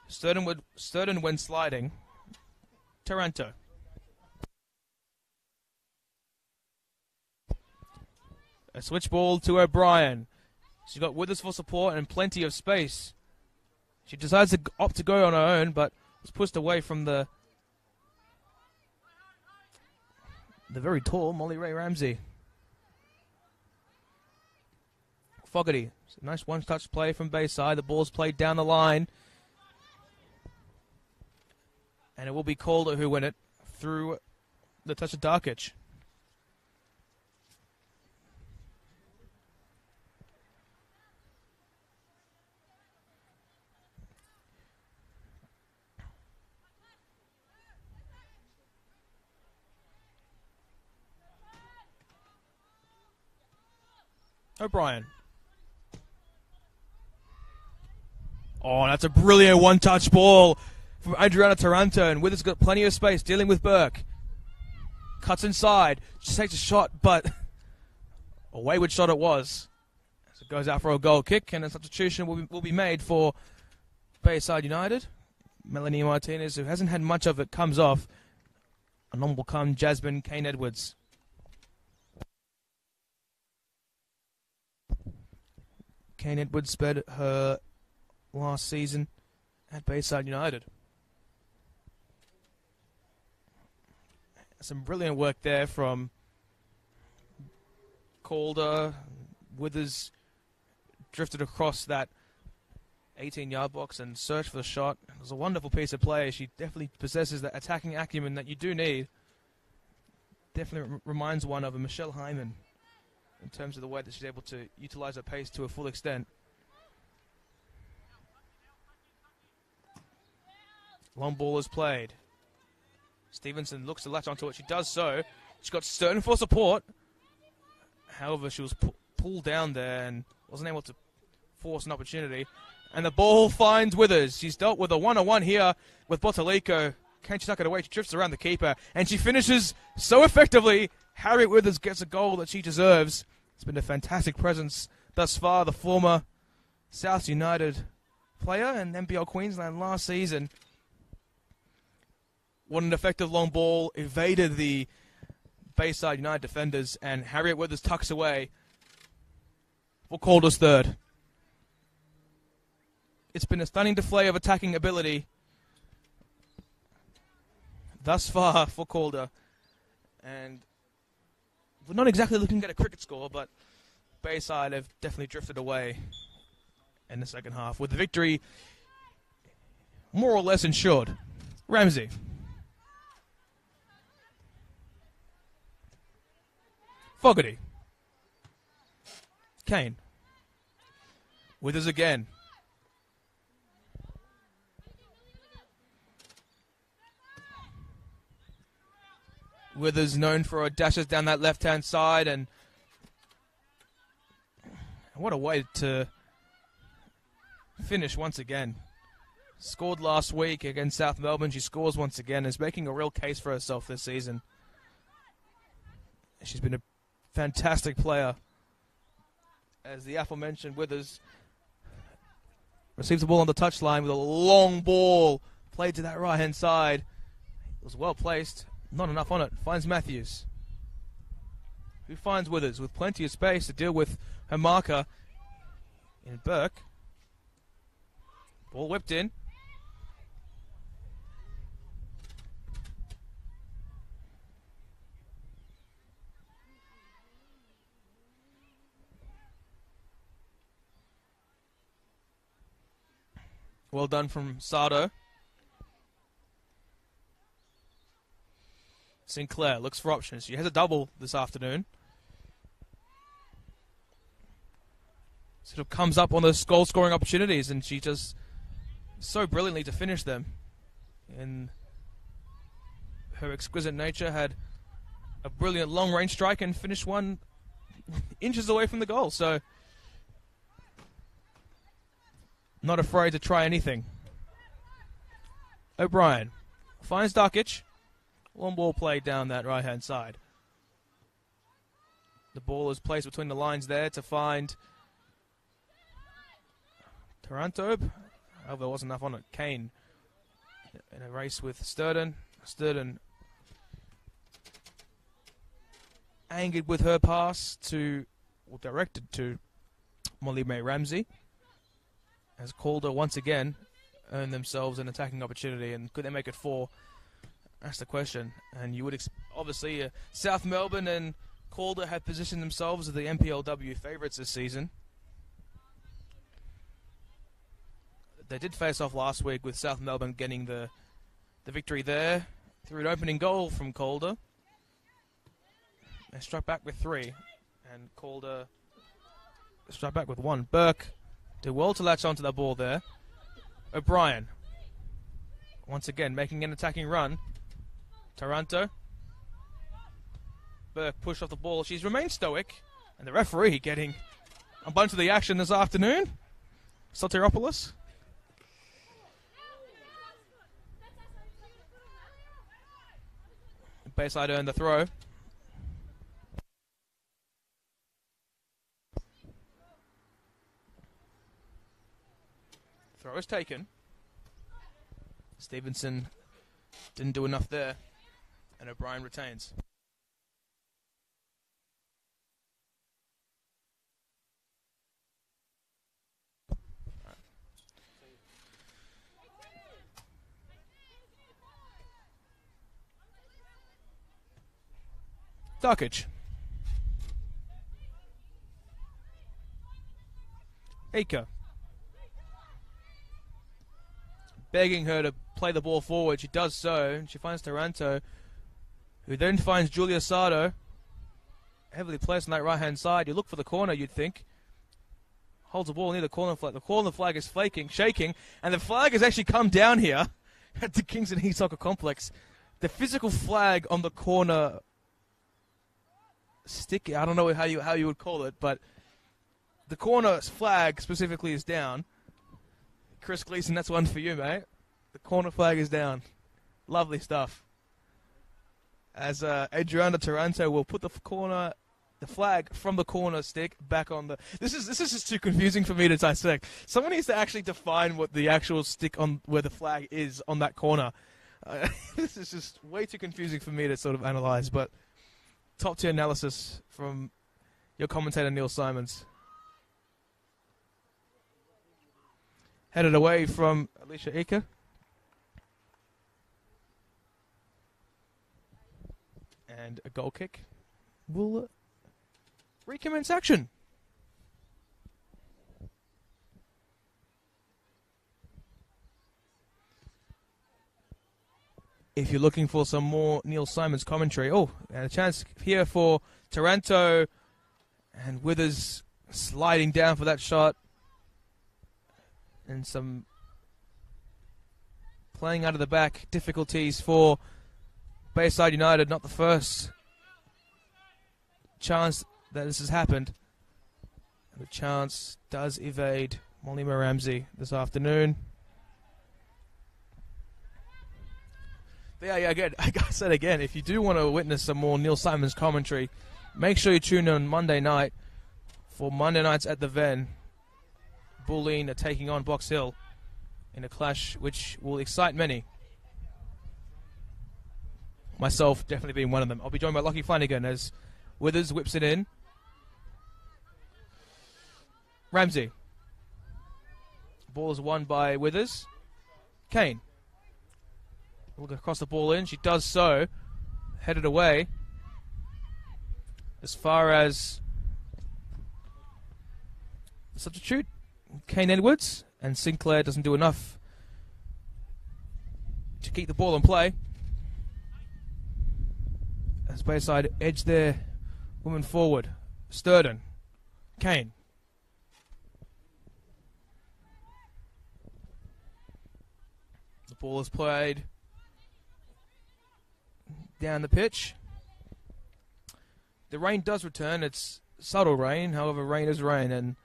Sturden when sliding. Taranto. A switch ball to O'Brien. She's got Withers for support and plenty of space. She decides to opt to go on her own, but was pushed away from the very tall Molly Ray Ramsey. Fogarty. Nice one-touch play from Bayside. The ball's played down the line. And it will be Calder who win it through the touch of Darkic. O'Brien. Oh, that's a brilliant one-touch ball. from Adriana Taranto, and Withers got plenty of space dealing with Burke. Cuts inside, just takes a shot, but a wayward shot it was. As it goes out for a goal kick, and a substitution will be made for Bayside United. Melanie Martinez, who hasn't had much of it, comes off. And on will come Jasmine Kane-Edwards. Kane-Edwards spent her last season at Bayside United. Some brilliant work there from Calder. Withers drifted across that 18-yard box and searched for the shot. It was a wonderful piece of play. She definitely possesses that attacking acumen that you do need. Definitely reminds one of a Michelle Hyman in terms of the way that she's able to utilize her pace to a full extent. Long ball is played. Stevenson looks to latch onto it. She does so. She got Sturton for support. However, she was pulled down there and wasn't able to force an opportunity. And the ball finds Withers. She's dealt with a one-on-one here with Botalico. Can't she tuck it away? She drifts around the keeper. And she finishes so effectively. Harriet Withers gets a goal that she deserves. It's been a fantastic presence thus far. The former South United player and NPL Queensland last season. What an effective long ball. Evaded the Bayside United defenders. And Harriet Withers tucks away for Calder's third. It's been a stunning display of attacking ability thus far for Calder. And we're not exactly looking at a cricket score, but Bayside have definitely drifted away in the second half, with the victory more or less ensured. Ramsey. Fogarty. Kane. Withers again. Withers known for her dashes down that left-hand side, and what a way to finish once again. Scored last week against South Melbourne. She scores once again. Is making a real case for herself this season. She's been a fantastic player. As the aforementioned Withers receives the ball on the touchline with a long ball played to that right-hand side. It was well placed. Not enough on it. Finds Matthews, who finds Withers with plenty of space to deal with her marker in Burke. Ball whipped in. Well done from Sardo. Sinclair looks for options. She has a double this afternoon. Sort of comes up on those goal-scoring opportunities, and she does so brilliantly to finish them. In her exquisite nature, had a brilliant long-range strike and finished one inches away from the goal. So, not afraid to try anything. O'Brien finds Darkic. Long ball played down that right-hand side. The ball is placed between the lines there to find Taranto. However, there wasn't enough on it. Kane in a race with Sturton. Sturton angered with her pass to, or directed to, Molly May Ramsey. As Calder once again earned themselves an attacking opportunity, and could they make it 4? That's the question. And you would obviously South Melbourne and Calder have positioned themselves as the NPLW favourites this season. They did face off last week with South Melbourne getting the victory there through an opening goal from Calder. They struck back with 3, and Calder struck back with 1. Burke did well to latch onto that ball there. O'Brien once again making an attacking run. Taranto. Burke pushed off the ball. She's remained stoic. And the referee getting a bunch of the action this afternoon. Soteropoulos. Bayside earned the throw. Throw is taken. Stevenson didn't do enough there, and O'Brien retains. Darkage. Ika. Begging her to play the ball forward. She does so, and she finds Taranto, who then finds Julia Sardo, heavily placed on that right-hand side. You look for the corner, you'd think. Holds the ball near the corner flag. The corner flag is shaking, and the flag has actually come down here at the Kingston Heat Soccer Complex. The physical flag on the corner stick, I don't know how you would call it, but the corner flag specifically is down. Chris Gleason, that's one for you, mate. The corner flag is down. Lovely stuff. As Adriana Taranto will put the flag from the corner stick back on the... This is just too confusing for me to dissect. Someone needs to actually define what the actual stick on where the flag is on that corner. This is just way too confusing for me to sort of analyze, but top tier analysis from your commentator Neil Simons. Headed away from Alicia Ika. And a goal kick will recommence action. If you're looking for some more Neil Simons commentary, and a chance here for Taranto, and Withers sliding down for that shot, and some playing out of the back difficulties for Bayside United. Not the first chance that this has happened. The chance does evade Molima Ramsey this afternoon. Yeah, again, like I said again, if you do want to witness some more Neil Simons commentary, make sure you tune in on Monday night for Monday Nights at the Ven. Bulleen are taking on Box Hill in a clash which will excite many. Myself definitely being one of them. I'll be joined by Lockie Flanagan as Withers whips it in. Ramsey. Ball is won by Withers. Kane. Will go across the ball in. She does so. Headed away. As far as the substitute, Kane Edwards, and Sinclair doesn't do enough to keep the ball in play. As Bayside edge their women forward. Sturden. Kane. The ball is played down the pitch. The rain does return. It's subtle rain. However, rain is rain, and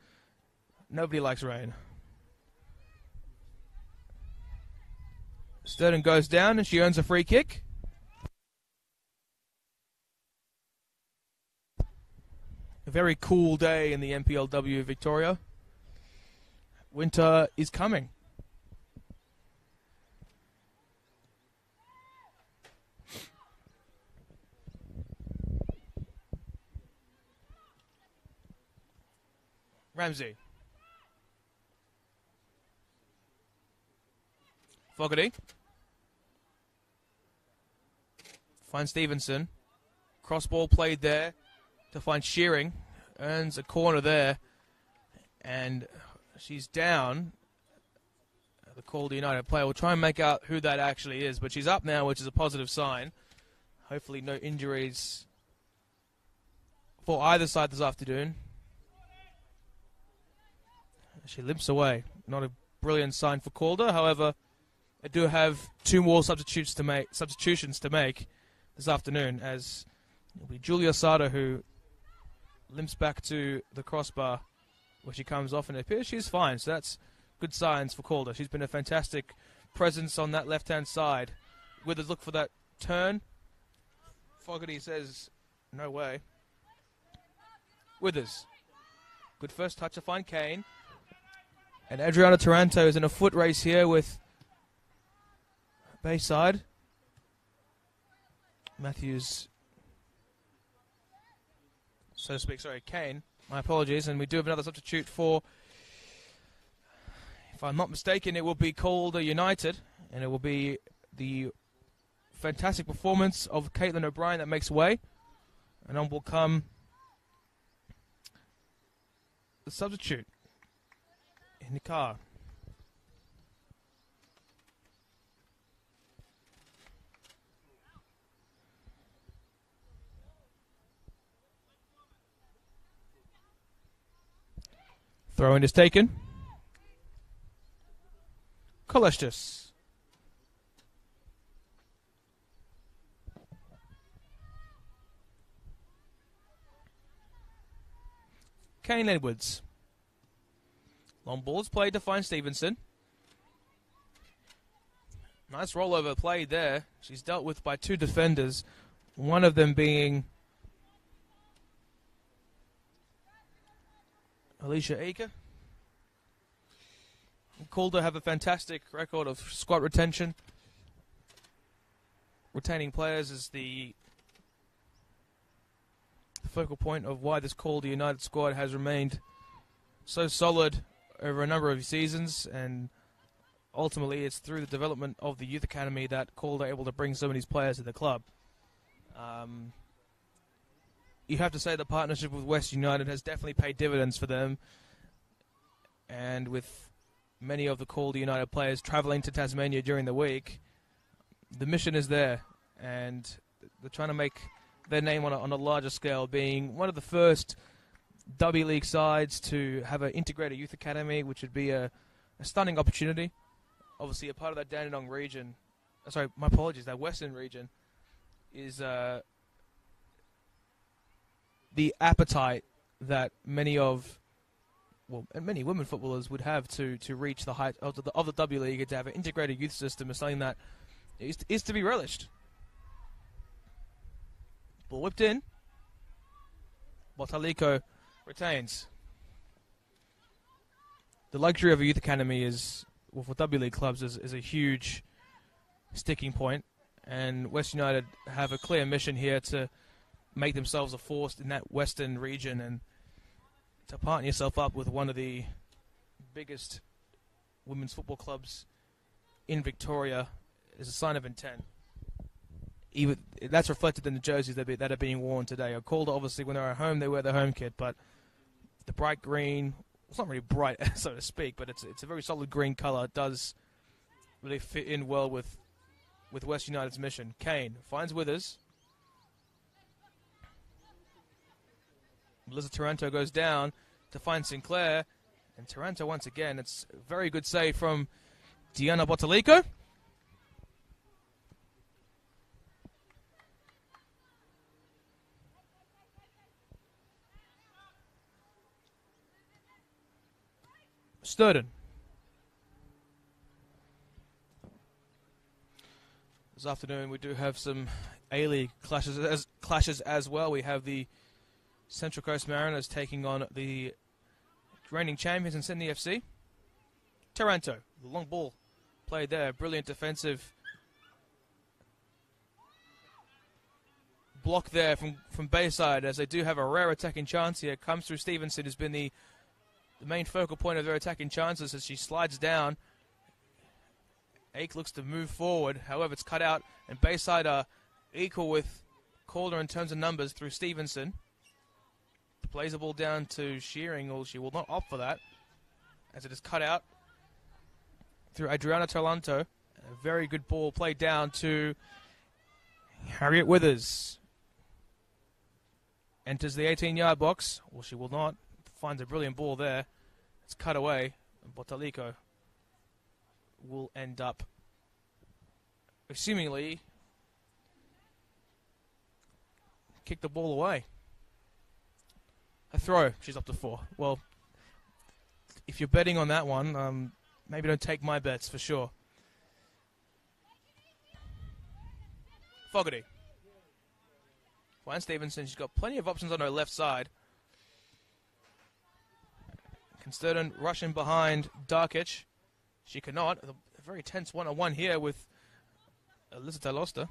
nobody likes rain. Sturden goes down, and she earns a free kick. A very cool day in the NPLW, Victoria. Winter is coming. Ramsey. Fogarty. Finds Stevenson. Cross ball played there to find Shearing. Earns a corner there. And she's down. The Calder United player will try and make out who that actually is. But she's up now, which is a positive sign. Hopefully no injuries for either side this afternoon. She limps away. Not a brilliant sign for Calder. However, I do have two more substitutions to make this afternoon, as it'll be Julia Sardo who limps back to the crossbar where she comes off, and it appears she's fine. So that's good signs for Calder. She's been a fantastic presence on that left-hand side. Withers look for that turn. Fogarty says, no way. Withers. Good first touch to find Kane. And Adriana Taranto is in a foot race here with Bayside. Matthews, so to speak, sorry, Kane. My apologies. And we do have another substitute for, if I'm not mistaken, it will be Calder United. And it will be the fantastic performance of Caitlin O'Brien that makes way. And on will come the substitute in the car. Throw-in is taken. Kolestis. Kane Edwards. Long ball is played to find Stevenson. Nice rollover play there. She's dealt with by two defenders. One of them being Alicia Aker. Calder have a fantastic record of squad retention. Retaining players is the focal point of why this Calder United squad has remained so solid over a number of seasons, and ultimately it's through the development of the youth academy that Calder are able to bring some of these players to the club. You have to say the partnership with West United has definitely paid dividends for them, and with many of the Calder United players travelling to Tasmania during the week, the mission is there, and they're trying to make their name on a larger scale, being one of the first W League sides to have an integrated youth academy, which would be a stunning opportunity. Obviously, a part of that Dandenong region, sorry, my apologies, that Western region is the appetite that many women footballers would have to reach the height of the W League, and to have an integrated youth system is something that is to be relished. Ball whipped in. Botaliko retains. The luxury of a youth academy is, well, for W League clubs, is a huge sticking point, and West United have a clear mission here to make themselves a force in that western region, and to partner yourself up with one of the biggest women's football clubs in Victoria is a sign of intent. Even that's reflected in the jerseys that are being worn today. Calder, obviously, when they're at home, they wear their home kit, but the bright green, it's not really bright, so to speak, but it's a very solid green colour. It does really fit in well with West United's mission. Kane finds Withers. Melissa Taranto goes down to find Sinclair, and Taranto once again. It's a very good save from Diana Botaliko. Sturden. This afternoon we do have some A-League clashes as well. We have the Central Coast Mariners taking on the reigning champions in Sydney FC. Taranto, the long ball played there. Brilliant defensive block there from Bayside, as they do have a rare attacking chance here. Comes through Stevenson, who's been the main focal point of their attacking chances as she slides down. Ake looks to move forward. However, it's cut out, and Bayside are equal with Calder in terms of numbers through Stevenson. Plays the ball down to Shearing, or she will not opt for that, as it is cut out through Adriana Taranto. A very good ball played down to Harriet Withers. Enters the 18-yard box. Well, she will not. Finds a brilliant ball there. It's cut away. And Botaliko will end up seemingly kick the ball away. A throw. She's up to 4. Well, if you're betting on that one, maybe don't take my bets for sure. Fogarty. Ryan Stevenson, she's got plenty of options on her left side. Can Sturden rush in behind Darkic? She cannot. A very tense one-on-one here with Alyssa Talosta.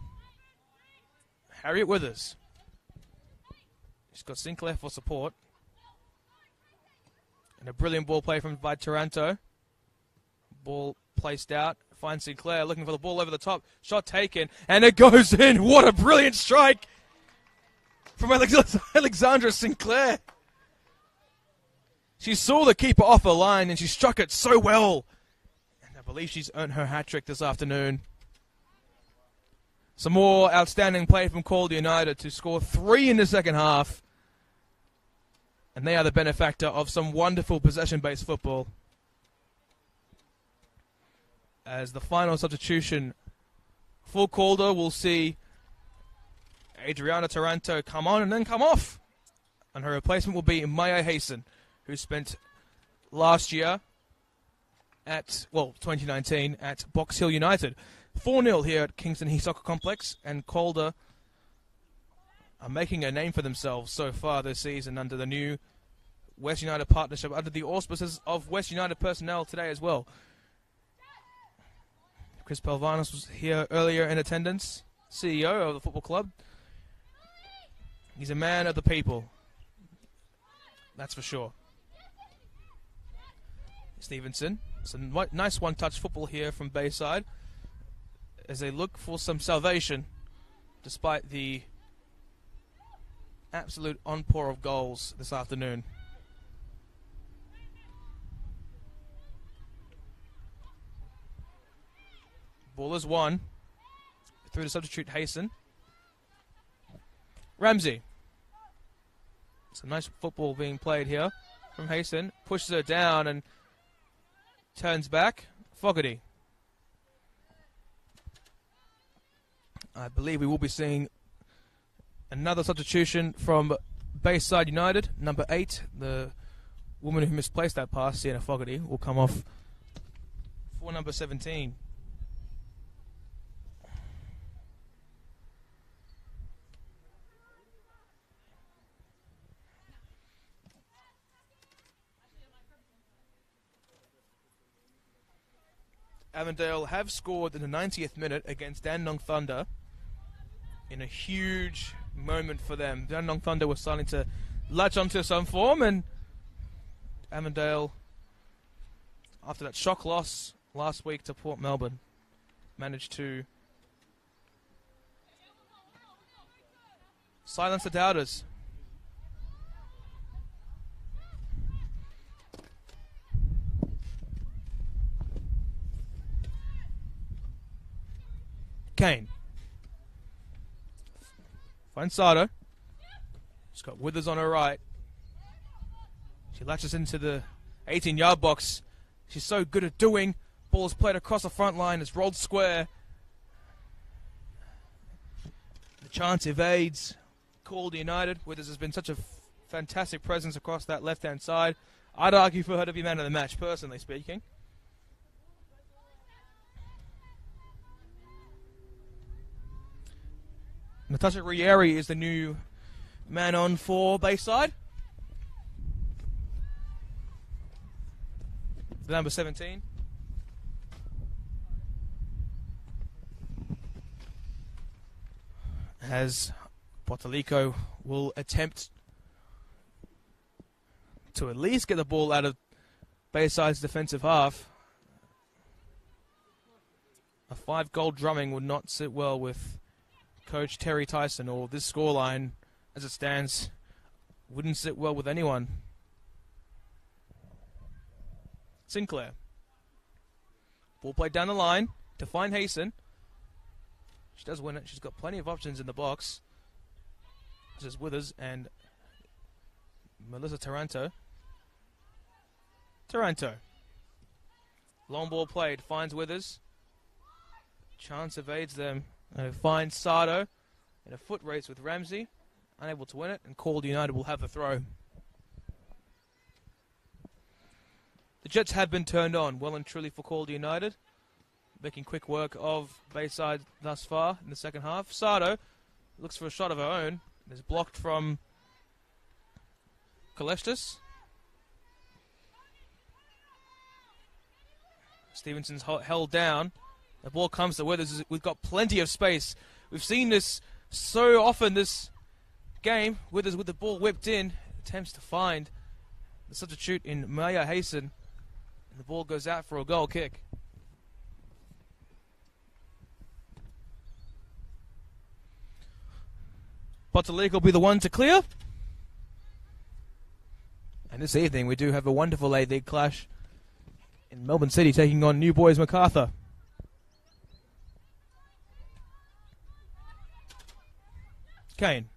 Harriet Withers. She's got Sinclair for support. And a brilliant ball play by Taranto. Ball placed out. Finds Sinclair looking for the ball over the top. Shot taken. And it goes in. What a brilliant strike from Alexandra Sinclair. She saw the keeper off her line and she struck it so well. And I believe she's earned her hat-trick this afternoon. Some more outstanding play from Calder United to score 3 in the second half. And they are the benefactor of some wonderful possession-based football. As the final substitution for Calder, we'll see Adriana Taranto come on and then come off. And her replacement will be Maya Hasten, who spent last year at, 2019, at Box Hill United. 4-0 here at Kingston Heath Soccer Complex, and Calder are making a name for themselves so far this season under the new West United partnership, under the auspices of West United personnel today as well. Chris Pelvanos was here earlier in attendance, CEO of the football club. He's a man of the people, that's for sure. Stevenson, some nice one-touch football here from Bayside as they look for some salvation despite the absolute onpour of goals this afternoon. Ball is won through to substitute Hasten. Ramsey. Some nice football being played here from Hasten. Pushes her down and turns back. Fogarty. I believe we will be seeing another substitution from Bayside United. Number 8, the woman who misplaced that pass, Sienna Fogarty, will come off for number 17. Avondale have scored in the 90th minute against Dandenong Thunder in a huge moment for them. Dandenong Thunder were starting to latch onto some form, and Avondale, after that shock loss last week to Port Melbourne, managed to silence the doubters. Kane. Finds Sato. She's got Withers on her right. She latches into the 18-yard box. She's so good at doing. Ball's played across the front line. It's rolled square. The chance evades Calder United. Withers has been such a fantastic presence across that left-hand side. I'd argue for her to be man of the match, personally speaking. Natasha Rieri is the new man on for Bayside. The number 17. As Potalico will attempt to at least get the ball out of Bayside's defensive half. A 5-goal drumming would not sit well with Coach Terry Tyson, or this scoreline, as it stands, wouldn't sit well with anyone. Sinclair. Ball played down the line to find Hasten. She does win it. She's got plenty of options in the box. This is Withers and Melissa Taranto. Taranto. Long ball played. Finds Withers. Chance evades them. And finds Sato in a foot race with Ramsey. Unable to win it. And Calder United will have the throw. The Jets have been turned on well and truly for Calder United. Making quick work of Bayside thus far in the second half. Sato looks for a shot of her own. It's blocked from Kalestis. Stevenson's held down. The ball comes to Withers. We've got plenty of space. We've seen this so often this game. Withers with the ball whipped in. Attempts to find the substitute in Maya Hasten. And the ball goes out for a goal kick. Botalik will be the one to clear. And this evening we do have a wonderful A-League clash in Melbourne City taking on New Boys MacArthur. Kane.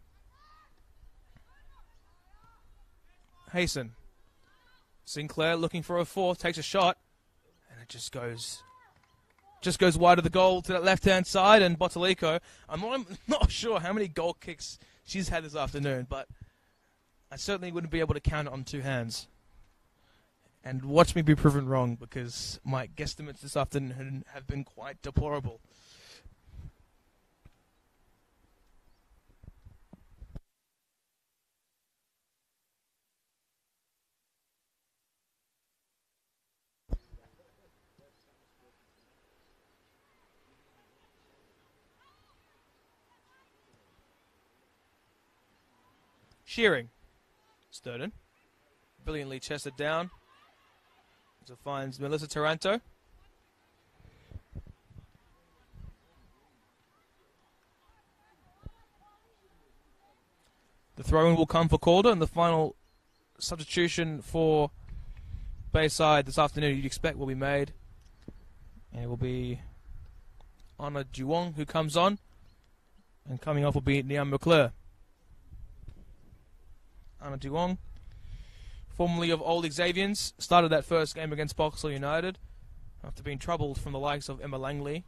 Hasten. Sinclair looking for a fourth, takes a shot, and it just goes wide of the goal to that left-hand side, and Botalico, I'm not sure how many goal kicks she's had this afternoon, but I certainly wouldn't be able to count it on two hands. And watch me be proven wrong, because my guesstimates this afternoon have been quite deplorable. Shearing. Sturden. Brilliantly chested down. So finds Melissa Taranto. The throw-in will come for Calder, and the final substitution for Bayside this afternoon you'd expect will be made. And it will be Anna Duong who comes on. And coming off will be Nian McClure. Anna Duong, formerly of Old Xavians, started that first game against Boxall United after being troubled from the likes of Emma Langley.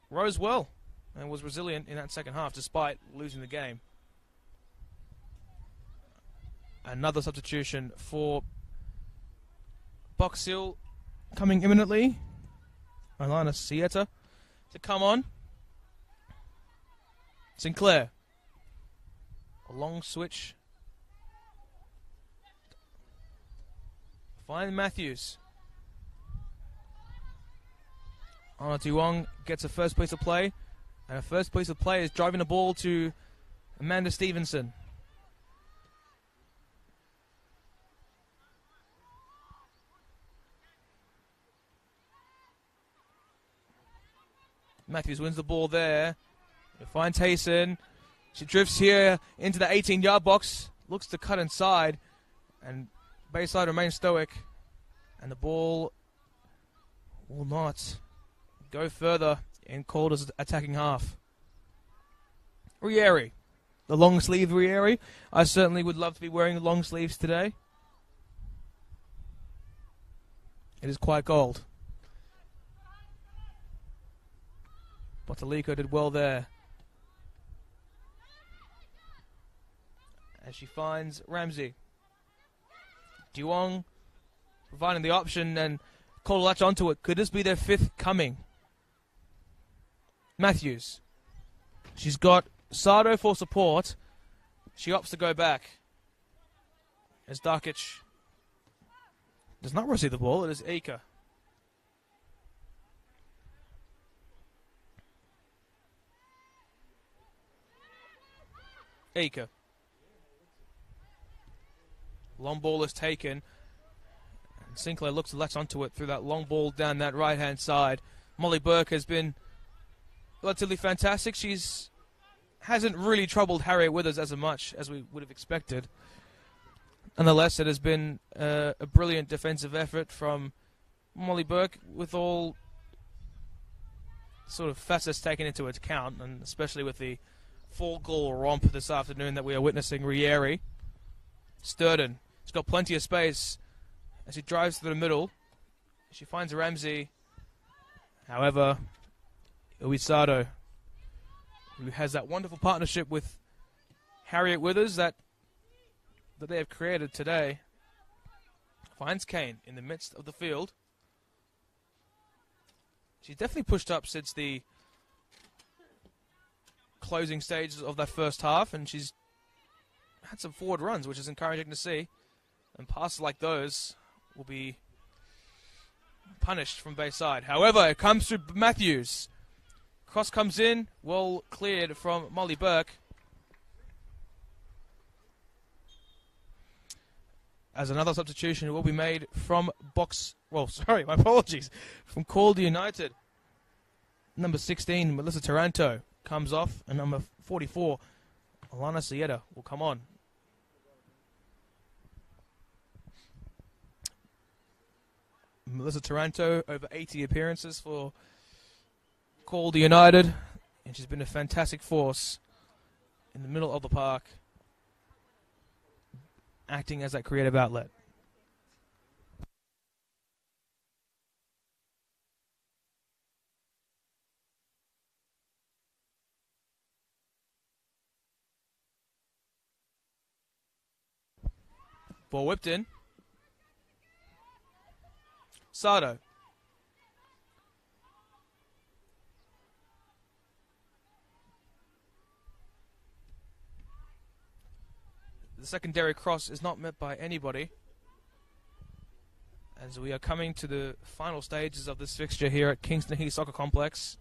Rose well and was resilient in that second half despite losing the game. Another substitution for Box Hill coming imminently. Alana Sieta to come on. Sinclair. A long switch. Find Matthews. Anna Duong gets a first piece of play. And a first piece of play is driving the ball to Amanda Stevenson. Matthews wins the ball there. He finds Hasten. She drifts here into the 18-yard box. Looks to cut inside. And Bayside remains stoic. And the ball will not go further in Calder's attacking half. Rieri. The long sleeve Rieri. I certainly would love to be wearing the long sleeves today. It is quite gold. Botalico did well there. As she finds Ramsey. Duong providing the option and Calder latch onto it. Could this be their fifth coming? Matthews. She's got Sardo for support. She opts to go back. As Darkic does not receive the ball. It is Ika. Ika. Long ball is taken. And Sinclair looks to latch onto it through that long ball down that right-hand side. Molly Burke has been relatively fantastic. Hasn't really troubled Harriet Withers as much as we would have expected. Nonetheless, it has been a brilliant defensive effort from Molly Burke with all sort of facets taken into account, and especially with the 4-goal romp this afternoon that we are witnessing. Rieri. Sturden. She's got plenty of space as she drives through the middle. She finds Ramsey. However, Uisado, who has that wonderful partnership with Harriet Withers that they have created today, finds Kane in the midst of the field. She's definitely pushed up since the closing stages of that first half, and she's had some forward runs, which is encouraging to see. And passes like those will be punished from Bayside. However, it comes to Matthews. Cross comes in, well cleared from Molly Burke. As another substitution will be made from my apologies, from Calder United. Number 16, Melissa Taranto, comes off, and number 44, Alana Sieta, will come on. Melissa Taranto, over 80 appearances for Calder United, and she's been a fantastic force in the middle of the park, acting as that creative outlet. Ball whipped in. Sardo. The secondary cross is not met by anybody, as we are coming to the final stages of this fixture here at Kingston Heath Soccer Complex.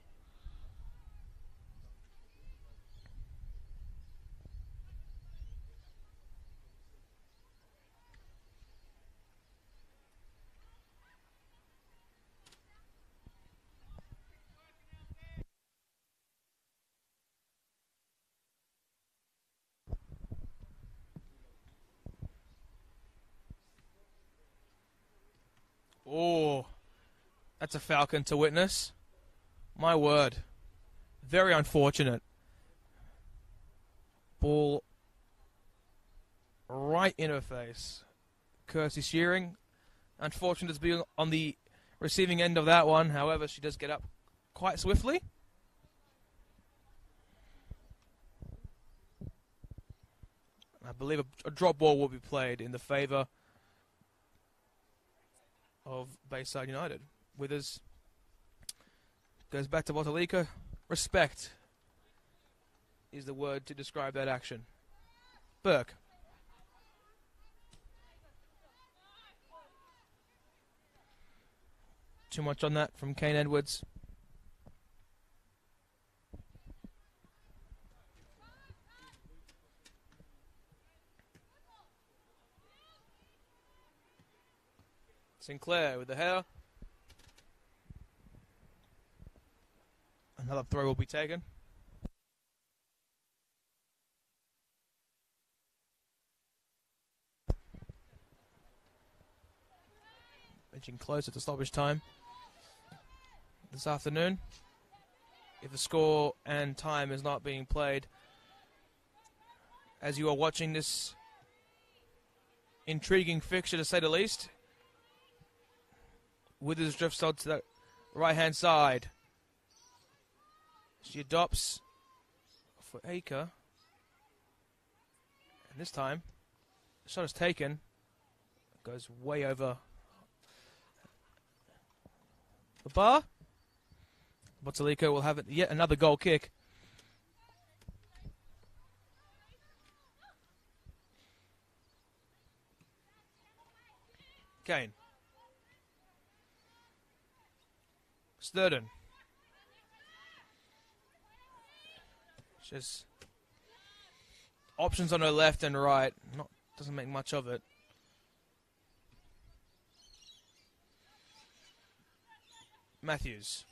Oh, that's a falcon to witness. My word. Very unfortunate. Ball right in her face. Kirsty Shearing, unfortunate to be on the receiving end of that one. However, she does get up quite swiftly. I believe a drop ball will be played in the favour of Bayside United. Withers goes back to Botalika. Respect is the word to describe that action. Burke. Too much on that from Kane Edwards. Sinclair with the header. Another throw will be taken. Inching closer to stoppage time this afternoon. If the score and time is not being played, as you are watching this intriguing fixture to say the least, Withers drifts out to the right-hand side. She adopts for Aker. And this time, the shot is taken. Goes way over the bar. Botalika will have yet another goal kick. Kane. Sturden. Just options on her left and right. Doesn't make much of it. Matthews.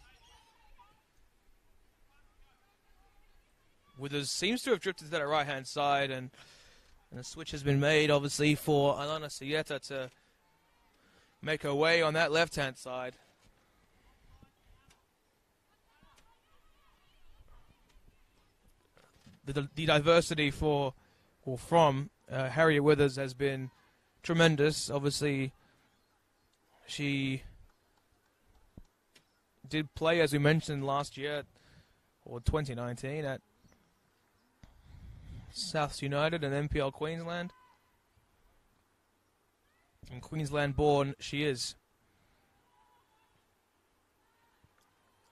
Withers seems to have drifted to that right-hand side, and a switch has been made, obviously, for Alana Sieta to make her way on that left-hand side. The diversity from Harriet Withers has been tremendous. Obviously, she did play, as we mentioned last year, or 2019, at Souths United and NPL Queensland. And Queensland-born she is.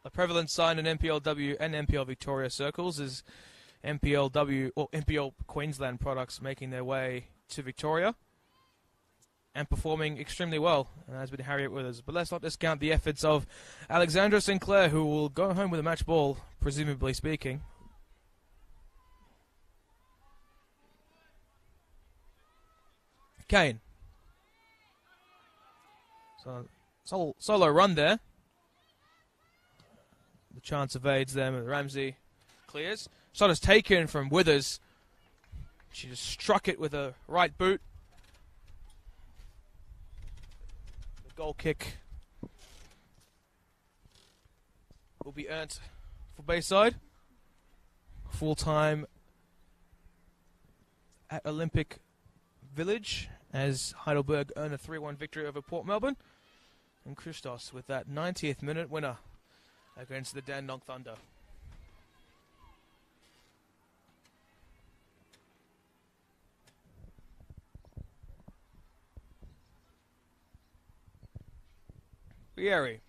A prevalent sign in NPLW and NPL Victoria circles is NPLW or NPL Queensland products making their way to Victoria and performing extremely well, and has been Harriet Withers. But let's not discount the efforts of Alexandra Sinclair, who will go home with a match ball, presumably speaking. Kane. So solo run there. The chance evades them, and Ramsey clears. Shot is taken from Withers. She just struck it with a right boot. The goal kick will be earned for Bayside. Full time at Olympic Village as Heidelberg earn a 3-1 victory over Port Melbourne. And Christos with that 90th minute winner against the Dandenong Thunder. Vieri.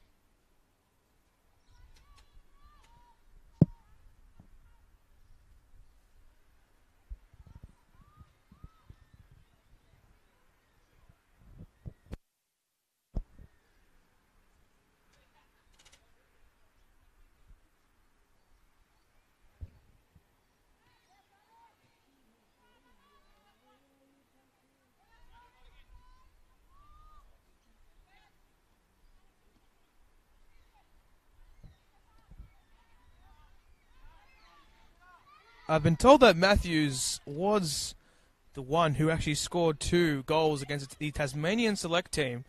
I've been told that Matthews was the one who actually scored 2 goals against the Tasmanian select team.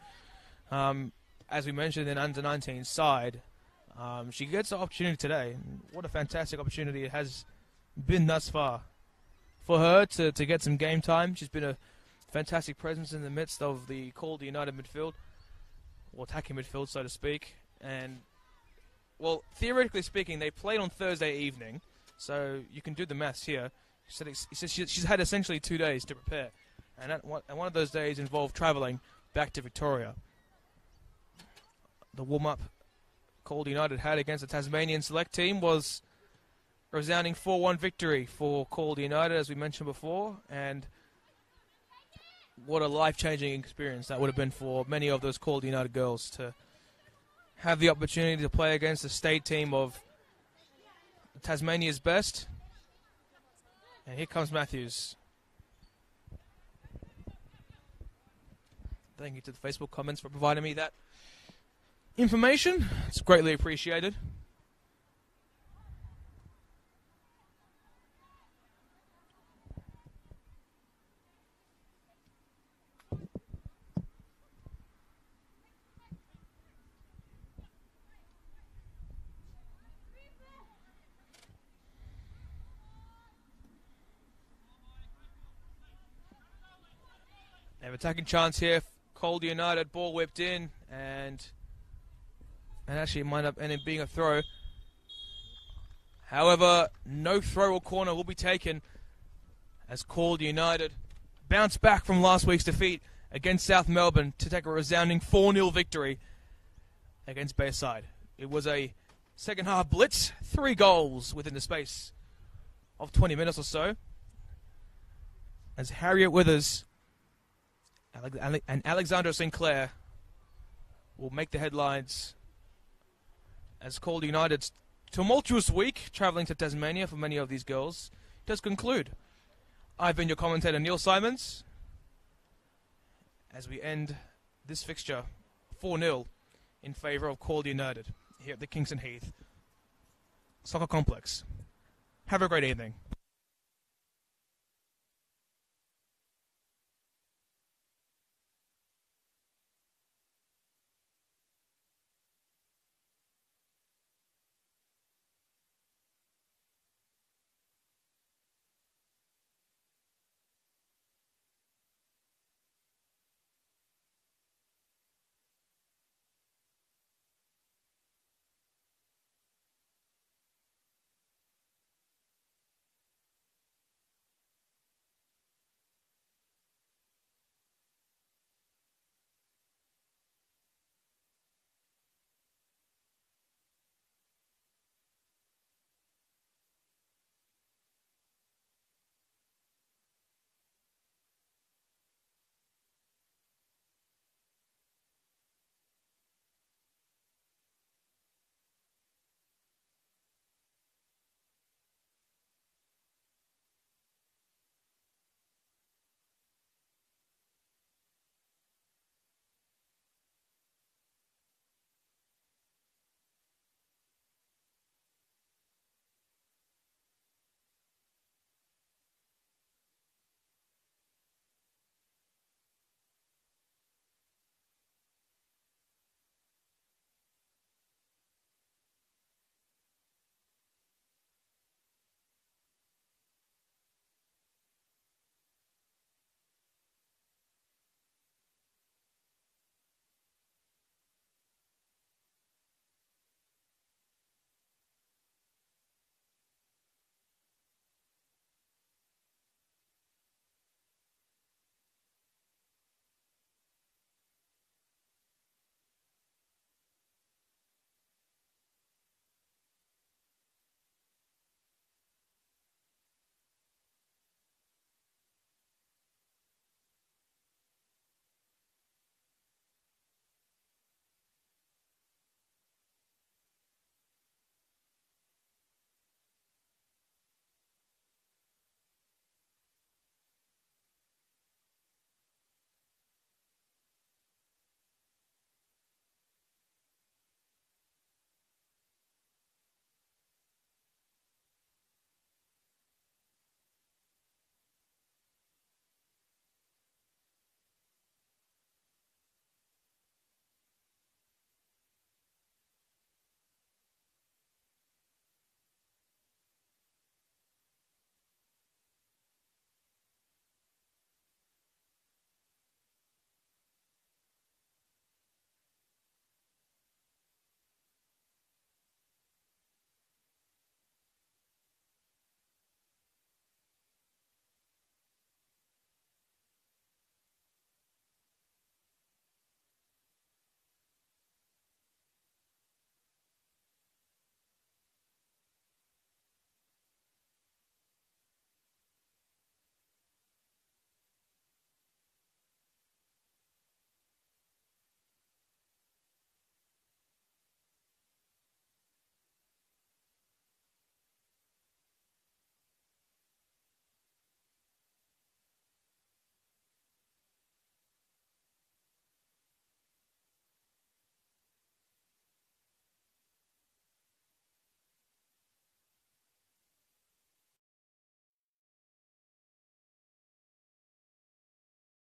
As we mentioned, in under-19 side. She gets the opportunity today. What a fantastic opportunity it has been thus far for her to get some game time. She's been a fantastic presence in the midst of the Calder United midfield, or attacking midfield, so to speak. And, well, theoretically speaking, they played on Thursday evening. So you can do the maths here. She's had essentially 2 days to prepare. And one of those days involved travelling back to Victoria. The warm-up Calder United had against the Tasmanian select team was a resounding 4-1 victory for Calder United, as we mentioned before. And what a life-changing experience that would have been for many of those Calder United girls to have the opportunity to play against a state team of Tasmania's best. And here comes Matthews. Thank you to the Facebook comments for providing me that information. It's greatly appreciated. They have attacking chance here. Calder United, ball whipped in, and actually it might end up being a throw. However, no throw or corner will be taken as Calder United bounce back from last week's defeat against South Melbourne to take a resounding 4-0 victory against Bayside. It was a second half blitz, 3 goals within the space of 20 minutes or so, as Harriet Withers and Alexandra Sinclair will make the headlines as Calder United's tumultuous week travelling to Tasmania for many of these girls does conclude. I've been your commentator, Neil Simons, as we end this fixture 4-0 in favour of Calder United here at the Kingston Heath Soccer Complex. Have a great evening.